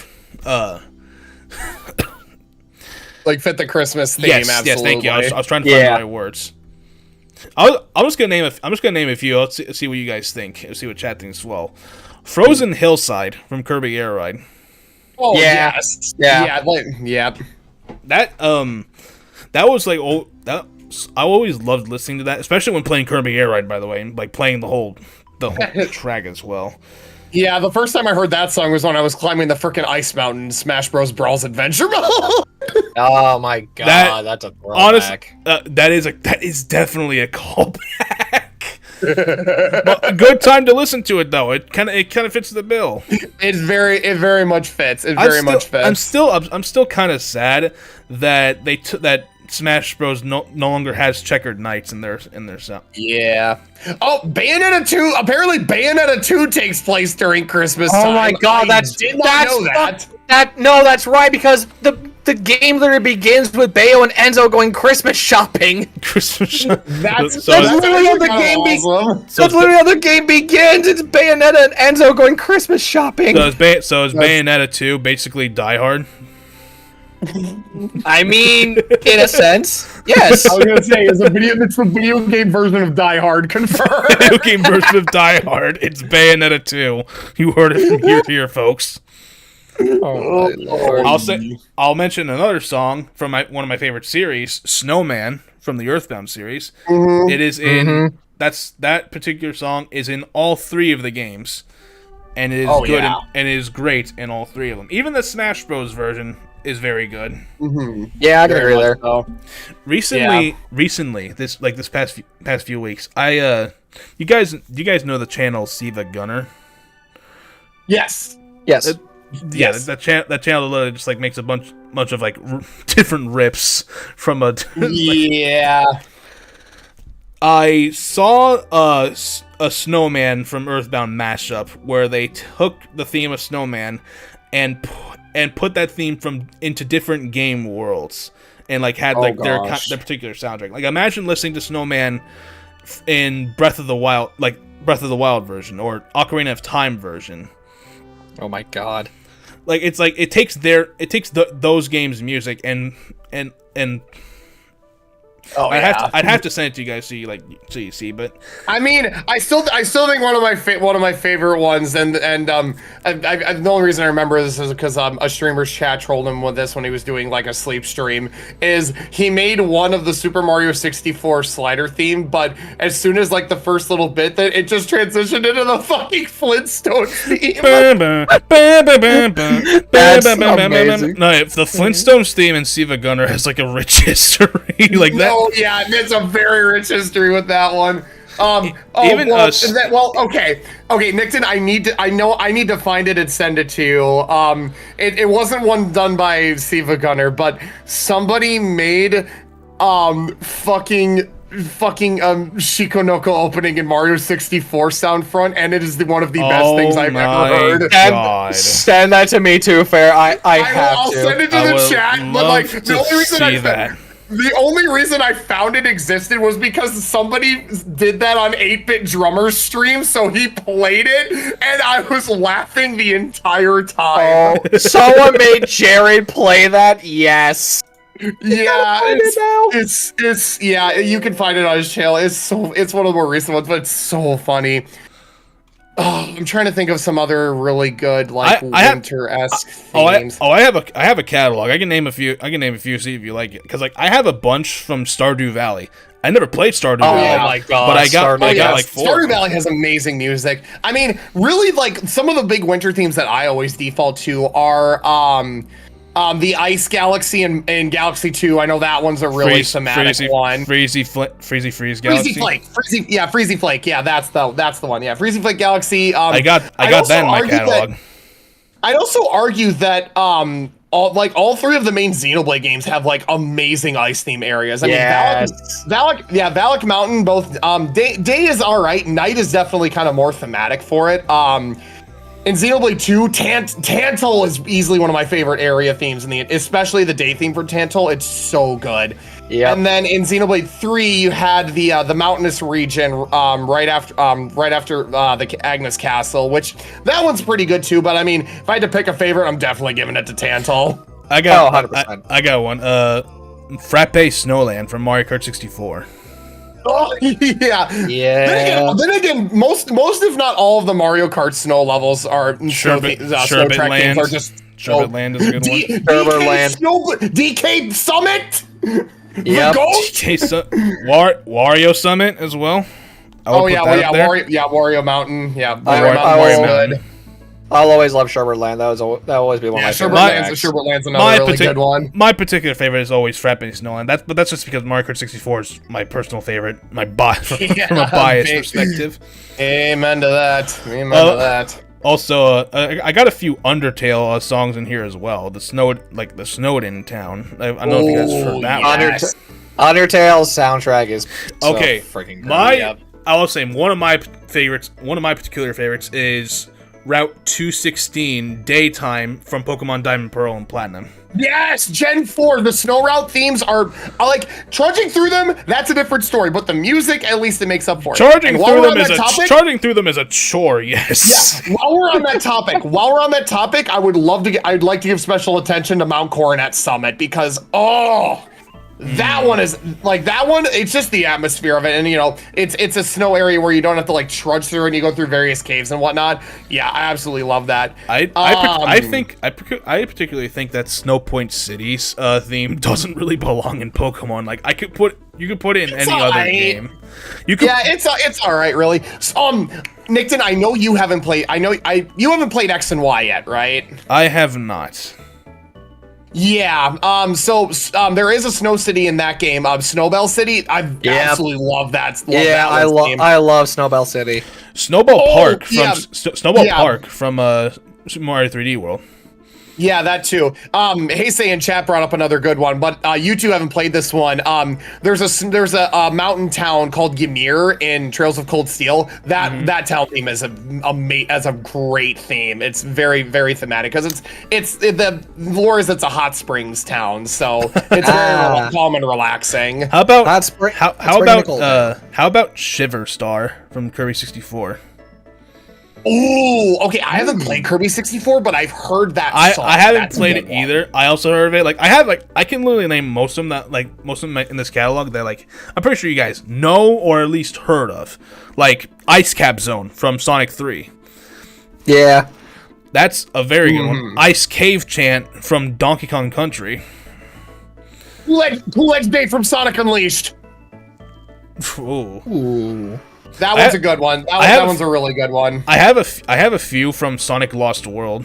like fit the Christmas theme. Yes, absolutely. Yes, thank you. I was trying to find the right words. I'm just gonna name a few. Let's see what you guys think. Let's see what chat thinks as well. Frozen Hillside from Kirby Air Ride. Oh yes, yeah. That was like I always loved listening to that, especially when playing Kirby Air Ride. By the way, and like playing the whole track as well. Yeah, the first time I heard that song was when I was climbing the frickin' ice mountain in Smash Bros. Brawl's Adventure Mode. Oh my god, that's a throwback. That is definitely a callback. But a good time to listen to it though. It kind of fits the bill. It very much fits. I'm still kind of sad that that Smash Bros. No longer has checkered knights in their sound. Yeah. Oh, Bayonetta 2. Apparently, Bayonetta 2 takes place during Christmas time. Oh my god, I did not know that. No, that's right, because the game literally begins with Bayo and Enzo going Christmas shopping. That's literally how the game begins. That's literally how the game begins. It's Bayonetta and Enzo going Christmas shopping. So is Bayonetta 2 basically Die Hard? I mean, in a sense, yes. I was gonna say it's the video game version of Die Hard. Confirmed. Video game version of Die Hard. It's Bayonetta 2. You heard it from here, folks. Oh my lord! I'll mention another song from one of my favorite series, Snowman from the Earthbound series. Mm-hmm. It is in that particular song is in all 3 of the games, and it is good and it is great in all 3 of them. Even the Smash Bros. Version is very good. Mm-hmm. Yeah, I can agree there. Recently, this past few weeks, you guys know the channel Siva Gunner? Yes. That channel literally just like makes a bunch of like different rips from a. Yeah. I saw a Snowman from Earthbound mashup where they took the theme of Snowman and put that theme into different game worlds and like had their particular soundtrack. Like imagine listening to Snowman in Breath of the Wild version or Ocarina of Time version. Oh my god. Like it takes those games' music and I'd have to send it to you guys so you see. But I mean, I still think one of my favorite ones, and the only reason I remember this is because a streamer's chat trolled him with this when he was doing like a sleep stream. Is he made one of the Super Mario 64 slider theme, but as soon as like the first little bit, that it just transitioned into the fucking Flintstones theme. That's amazing. No, if the Flintstones theme in Siva Gunner has like a rich history like that. Oh yeah, it's a very rich history with that one. Okay, Nickton, I need to find it and send it to you. It wasn't one done by Siva Gunner, but somebody made fucking Shikonoko opening in Mario 64 sound front, and it is one of the best things I've ever heard. God. Send that to me too, Fair. I'll send it to the chat, but like the only reason I found it existed was because somebody did that on 8-Bit Drummer's stream, so he played it, and I was laughing the entire time. Oh, someone made Jared play that? Yes. Yeah, it's you can find it on his channel. It's one of the more recent ones, but it's so funny. Oh, I'm trying to think of some other really good winter-esque themes. I have a catalog. I can name a few. See if you like it. Because like I have a bunch from Stardew Valley. I never played Stardew Valley. Oh my god! But I got like 4. Stardew Valley has amazing music. I mean, really, like some of the big winter themes that I always default to are the Ice Galaxy and Galaxy 2. I know that one's a really thematic one. Freezy Freeze Galaxy. Freezy Flake. Yeah, that's the one. Yeah, Freezy Flake Galaxy. I got that in my catalog. I'd also argue that all 3 of the main Xenoblade games have like amazing ice theme areas. I mean, Valak Mountain, both day is all right. Night is definitely kind of more thematic for it. In Xenoblade 2, Tantal is easily one of my favorite area themes, especially the day theme for Tantal. It's so good. Yeah. And then in Xenoblade 3, you had the mountainous region right after the Agnes Castle, which that one's pretty good too. But I mean, if I had to pick a favorite, I'm definitely giving it to Tantal. I got 100%. I got one. Frappe Snowland from Mario Kart 64. Oh yeah. Then again, most if not all of the Mario Kart snow levels are snow track games are just Sherbet Land is a good one. Sherbet Land. DK Summit. Yeah. Wario Summit as well. Wario Mountain. Yeah, Wario Mountain. I'll always love Sherbet Land. That'll always be one of my favorites. Sherbet Land's another really good one. My particular favorite is always Frappe Snowland. That's just because Mario Kart 64 is my personal favorite. From a biased perspective. Amen to that. Also, I got a few Undertale songs in here as well. The Snowden town. I don't know if you guys heard that one. Undertale's soundtrack is so freaking great. I will say one of my particular favorites is Route 216 Daytime from Pokemon Diamond, Pearl, and Platinum. Yes, Gen 4. The snow route themes are like trudging through them. That's a different story, but the music, at least, it makes up for it. Charging through them is a chore. Yes. Yeah. While we're on that topic, I'd like to give special attention to Mount Coronet Summit because that one is like it's just the atmosphere of it, and it's a snow area where you don't have to like trudge through and you go through various caves and whatnot. Yeah, I absolutely love that. I particularly think that Snow Point City's theme doesn't really belong in Pokemon. Like you could put it in any other game. It's all right, really. Nickton, I know you haven't played. You haven't played X and Y yet, right? I have not. Yeah. So there is a snow city in that game. Snowbell City. I absolutely love that. I love Snowbell City. Snowball Park from Mario 3D World. Yeah, that too. Heisei in chat brought up another good one, but you two haven't played this one. There's a mountain town called Ymir in Trails of Cold Steel. That town theme is a great theme. It's very, very thematic because the lore is it's a hot springs town, so it's very calm and relaxing. How about Shiver Star from Kirby 64? Ooh, okay. I haven't played Kirby 64, but I've heard that song. I haven't played it either. I also heard of it. Like I can literally name most of them in this catalog that I'm pretty sure you guys know or at least heard of. Like Ice Cap Zone from Sonic 3. Yeah. That's a very good one. Ice Cave Chant from Donkey Kong Country. Cool Edge Day from Sonic Unleashed. Ooh. That one's a good one. That one's a really good one. I have a few from Sonic Lost World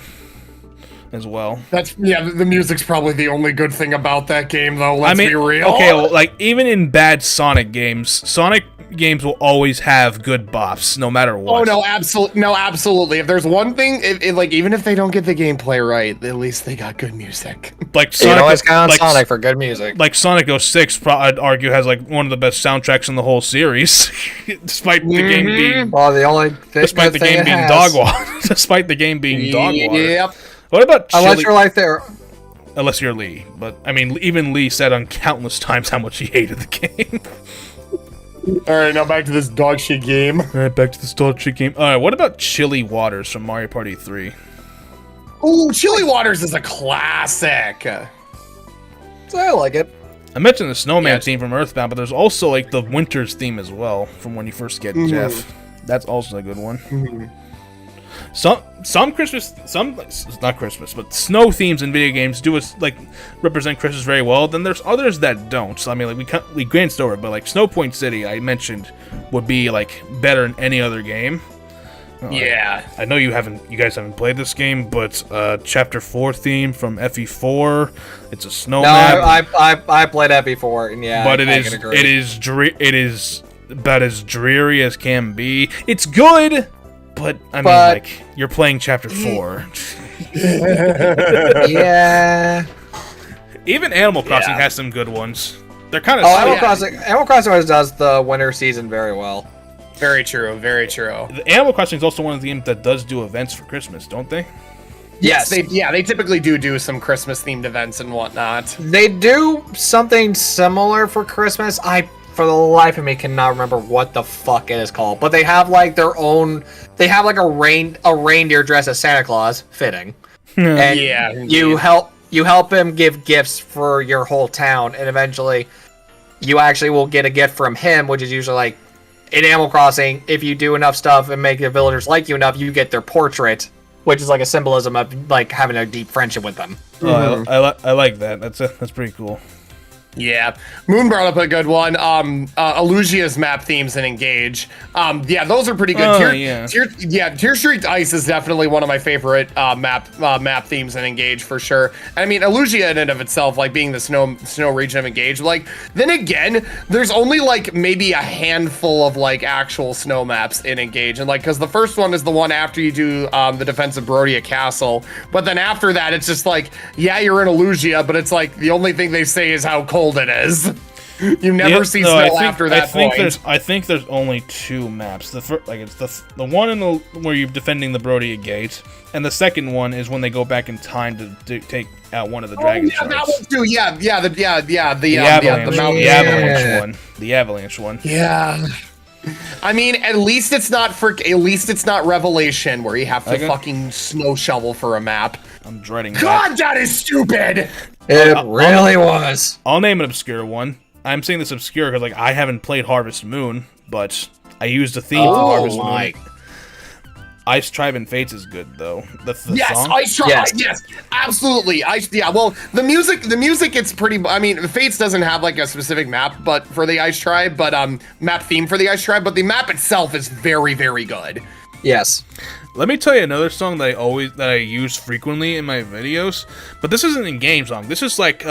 as well. The music's probably the only good thing about that game, though. Let's be real. Okay, well, like even in bad Sonic games will always have good bops, no matter what. Oh no, absolutely. If there's one thing, even if they don't get the gameplay right, at least they got good music. Like Sonic, you always count on Sonic for good music. Like Sonic 06, I'd argue has like one of the best soundtracks in the whole series, despite the game being despite the game being dog water. Despite the game being dog water. Yep. What about unless you're like there? Unless you're Lee, but I mean, even Lee said on countless times how much he hated the game. Alright, now back to this dog shit game. Alright, what about Chilly Waters from Mario Party 3? Ooh, Chilly Waters is a classic. So I like it. I mentioned the Snowman theme from Earthbound, but there's also like the Winter's theme as well from when you first get Jeff. That's also a good one. some Christmas, not Christmas, but snow themes in video games do like represent Christmas very well. Then there's others that don't. So I mean, like we glanced over it, but like Snow Point City, I mentioned, would be like better than any other game. Yeah, I know you guys haven't played this game, but Chapter 4 theme from FE4, it's a snow map. I played FE4, and yeah, but it is about as dreary as can be. It's good, but I mean, like, you're playing Chapter 4. Yeah. Even Animal Crossing has some good ones. They're kind of. Animal Crossing always does the winter season very well. Very true. Very true. The Animal Crossing is also one of the games that does do events for Christmas, don't they? Yes. They typically do some Christmas themed events and whatnot. They do something similar for Christmas. For the life of me, cannot remember what the fuck it is called. But they have like their own. They have like a reindeer dressed as Santa Claus, fitting. And Yeah, you help him give gifts for your whole town, and eventually, you actually will get a gift from him, which is usually like. In Animal Crossing, if you do enough stuff and make the villagers like you enough, you get their portrait, which is like a symbolism of like having a deep friendship with them. I like that. That's pretty cool. Yeah, Moon brought up a good one. Illusia's map themes and Engage. Yeah, those are pretty good. Tear Streaked Ice is definitely one of my favorite map themes and Engage for sure. And I mean, Illusia in and of itself, like being the snow region of Engage. Like then again, there's only like maybe a handful of like actual snow maps in Engage, and like because the first one is the one after you do the defense of Barodia Castle, but then after that it's just like you're in Illusia, but it's like the only thing they say is how cold it is. You never see snow after that point. I think there's only two maps. It's the one where you're defending the Barodia Gate, and the second one is when they go back in time to take out one of the dragon sharks. That one too. The avalanche one. Yeah. I mean, at least it's not Revelation where you have to fucking snow shovel for a map. I'm dreading God, that is stupid. It really was. I'll name an obscure one. I'm saying this obscure because like I haven't played Harvest Moon, but I used a theme from Harvest Moon. Ice Tribe and Fates is good though. The song? Ice Tribe. Yes, absolutely. Well, the music, it's pretty. I mean, Fates doesn't have like a specific map, but for the Ice Tribe, but map theme for the Ice Tribe, but the map itself is very, very good. Yes. Let me tell you another song that I use frequently in my videos, but this isn't in game song. This is like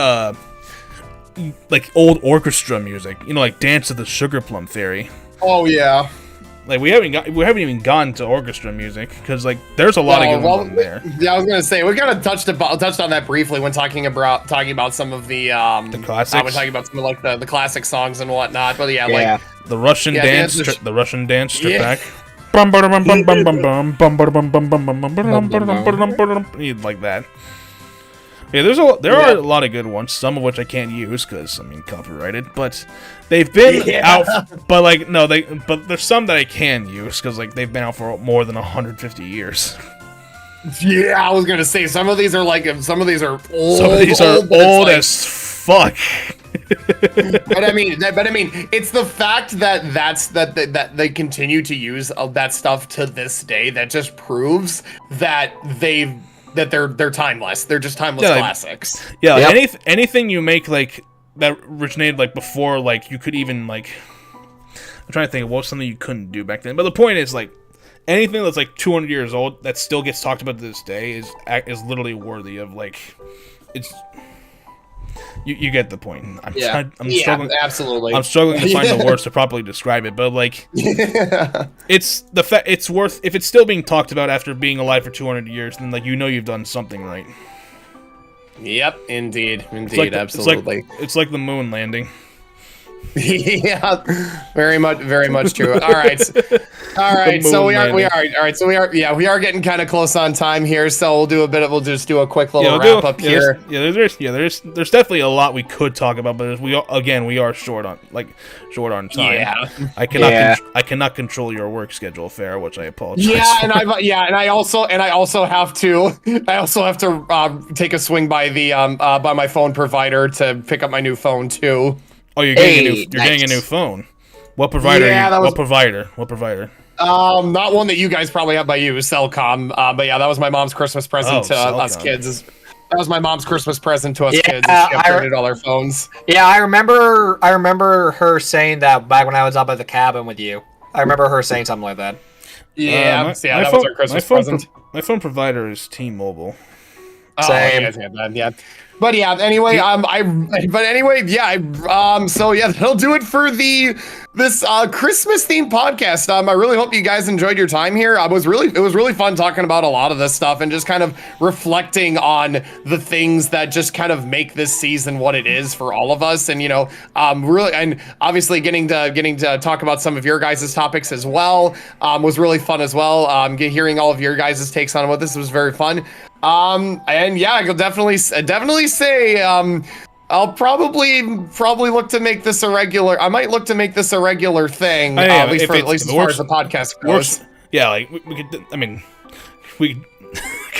old orchestra music. You know, like Dance of the Sugar Plum Fairy. Oh yeah. Like we haven't even gone to orchestra music because like there's a lot of good ones in there. Yeah, I was gonna say we kind of touched on that briefly when talking about some of the classics. We're talking about some of like the classic songs and whatnot. But like the Russian dance, the Russian dance strip back. Like that. Yeah, there are a lot of good ones, some of which I can't use because I mean copyrighted, but they've been out. But like but there's some that I can use because like they've been out for more than 150 years. Yeah, I was gonna say some of these are old. Some of these are old as fuck. but I mean, it's the fact that they continue to use that stuff to this day that just proves that they're timeless. They're just timeless classics. Yeah, anything you make like that originated like before, like you could even like. I'm trying to think of what was something you couldn't do back then. But the point is like anything that's like 200 years old that still gets talked about to this day is literally worthy of like it's. You get the point. I'm struggling. Absolutely. I'm struggling to find the words to properly describe it, but like, it's the fact it's worth if it's still being talked about after being alive for 200 years. Then like you've done something right. Yep, indeed, absolutely. It's like the moon landing. Yeah, very much true. All right. So we are getting kind of close on time here. So we'll just do a quick little wrap up here. There's definitely a lot we could talk about, but we are short on time. Yeah. I cannot control your work schedule, Farrah, which I apologize. Yeah, and I also have to take a swing by by my phone provider to pick up my new phone too. Oh, you're getting a new phone. What provider? Yeah, What provider? What provider? Not one that you guys probably have by you, Cellcom. But yeah, that was my mom's Christmas present to us kids. That was my mom's Christmas present to us kids. She upgraded all our phones. Yeah, I remember her saying that back when I was up at the cabin with you. I remember her saying something like that. Yeah, that was our Christmas present. My phone provider is T-Mobile. Same. Yeah. But yeah, anyway, so yeah, that'll do it for this Christmas themed podcast. I really hope you guys enjoyed your time here. It was really fun talking about a lot of this stuff and just kind of reflecting on the things that just kind of make this season what it is for all of us. And really, and obviously getting to talk about some of your guys' topics as well was really fun as well. Hearing all of your guys' takes on what this was very fun. And yeah, I could definitely say, I'll probably look to make this a regular. I might look to make this a regular thing, at least as far as the podcast goes. Yeah, like we could. I mean,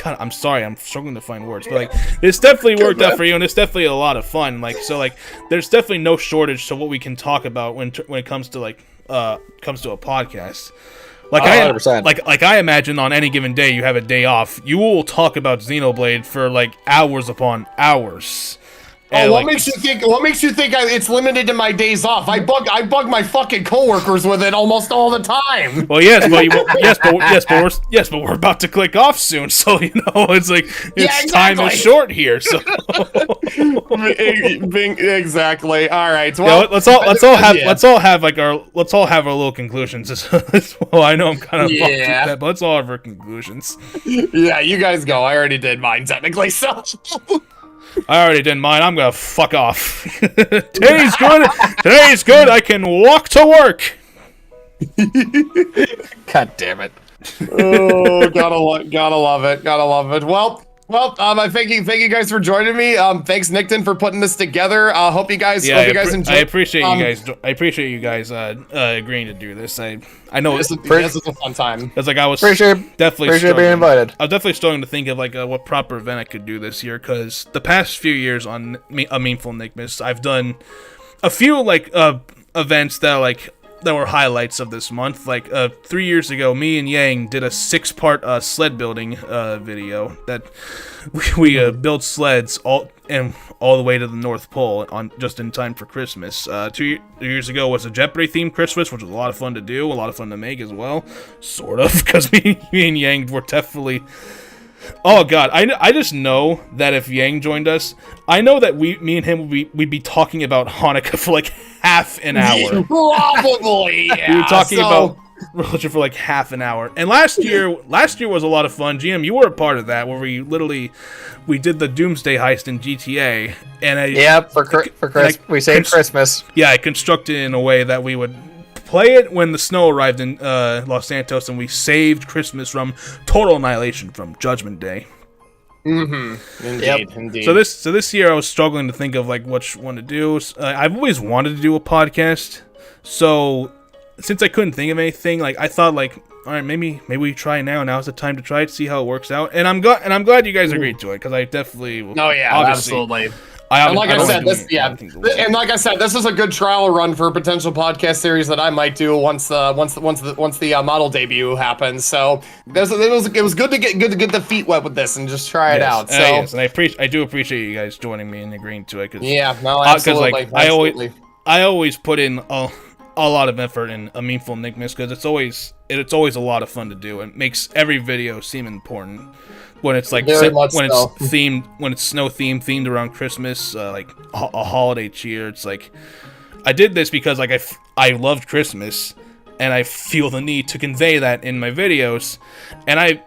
God, I'm sorry, I'm struggling to find words, but like this definitely worked out for you, and it's definitely a lot of fun. Like so, like there's definitely no shortage to what we can talk about when it comes to a podcast. Like 100%. I imagine on any given day you have a day off, you will talk about Xenoblade for like hours upon hours. And what makes you think it's limited to my days off? I bug my fucking coworkers with it almost all the time. Well, but we're about to click off soon, so it's like time is short here. So exactly. All right. Well, let's all have our little conclusions. Well, I know I'm kind of fucked with that, but let's all have our conclusions. Yeah, you guys go. I already did mine technically, so. I already did mine. I'm gonna fuck off. Today's good. Today's good. I can walk to work. God damn it. Oh, gotta love it. Gotta love it. Well, I thank you guys for joining me. Thanks, Nickton, for putting this together. Hope you guys enjoy. I appreciate you guys. I appreciate you guys agreeing to do this. I know this is a fun time. It's like I was definitely being invited. I was definitely starting to think of like what proper event I could do this year, because the past few years on a Memeful Nickmas, I've done a few like events that were highlights of this month. Like 3 years ago, me and Yang did a 6-part sled building video that we built sleds all the way to the North Pole on just in time for Christmas. 2 years ago was a Jeopardy themed Christmas, which was a lot of fun to do, a lot of fun to make as well, sort of, because me and Yang were definitely. Oh god, I just know that if Yang joined us, I know that me and him we'd be talking about Hanukkah for like half an hour. Probably, yeah. We were talking about religion for like half an hour. And last year was a lot of fun. GM, you were a part of that, where we did the Doomsday heist in GTA, and for Christmas we saved Christmas. Yeah, I constructed it in a way that we would play it when the snow arrived in Los Santos, and we saved Christmas from total annihilation from Judgment Day. Mm-hmm. Indeed. So this year I was struggling to think of like which one to do. I've always wanted to do a podcast, so since I couldn't think of anything, like I thought like, all right, maybe we try now. Now's the time to try it, see how it works out. And I'm glad you guys agreed to it, because I definitely. Oh yeah, absolutely. And like I said, this is a good trial run for a potential podcast series that I might do once the model debut happens. So it was good to get the feet wet with this and just try it out. So yes, and I do appreciate you guys joining me and agreeing to it. Absolutely. Like, I always put in a lot of effort in a Memeful Nickmas, because it's always a lot of fun to do. It makes every video seem important. When it's like snow themed around Christmas, like a holiday cheer. It's like I did this because like I loved Christmas, and I feel the need to convey that in my videos, and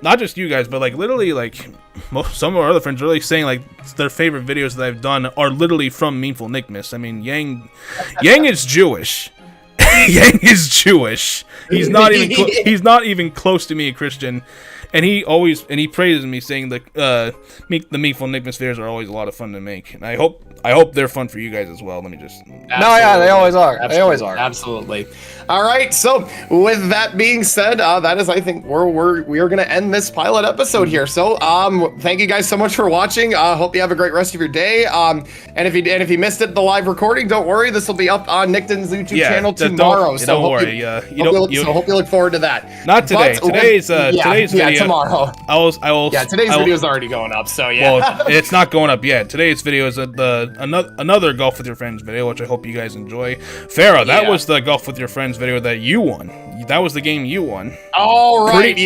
not just you guys, but like literally like some of our other friends are really saying like their favorite videos that I've done are literally from Memeful Nickmas. I mean, Yang is Jewish. Yang is Jewish. He's not even close to me a Christian. And he praises me, saying that the Memeful Nickmas videos are always a lot of fun to make, and I hope they're fun for you guys as well. Let me just. No, yeah, they always are. Absolutely. They always are. Absolutely. All right. So with that being said, that is, I think, we are gonna end this pilot episode here. So thank you guys so much for watching. Hope you have a great rest of your day. And if you missed it, the live recording, don't worry. This will be up on Nickton's YouTube channel tomorrow. So don't worry. Hope you look forward to that. Not today. Today's video. Yeah, tomorrow. I will. Yeah, today's video is already going up. So yeah. Well, it's not going up yet. Today's video is another Golf with Your Friends video, which I hope you guys enjoy. Farrah, that was the Golf with Your Friends video that you won. That was the game you won. All right.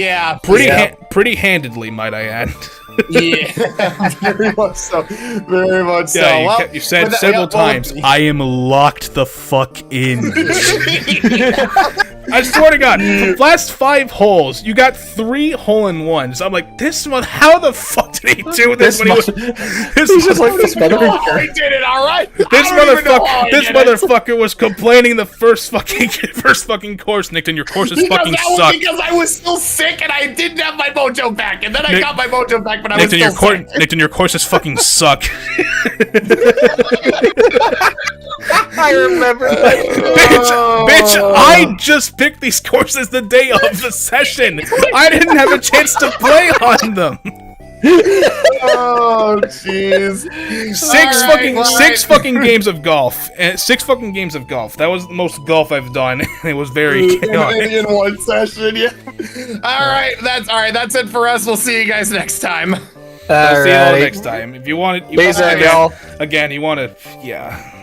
Pretty handedly, might I add. Yeah, very much so. Very much so. Yeah, Well, you said several times, I am locked the fuck in. I swear to God, the last 5 holes, you got 3 hole-in-ones. I'm like, how the fuck did he do this when he was... He's just like this motherfucker. I did it, all right. This motherfucker was complaining the first fucking course, Nickton. Your courses fucking suck. Because I was still sick and I didn't have my mojo back, and then I got my mojo back, but I was still sick. Nickton, your courses fucking suck. I remember that. Bitch, I just picked these courses the day of the session. I didn't have a chance to play on them. Oh jeez. Six fucking games of golf. 6 fucking games of golf. That was the most golf I've done. It was very in one session, yeah. That's it for us. We'll see you guys next time. See you all next time. If you want it, y'all. Again, you want to, yeah.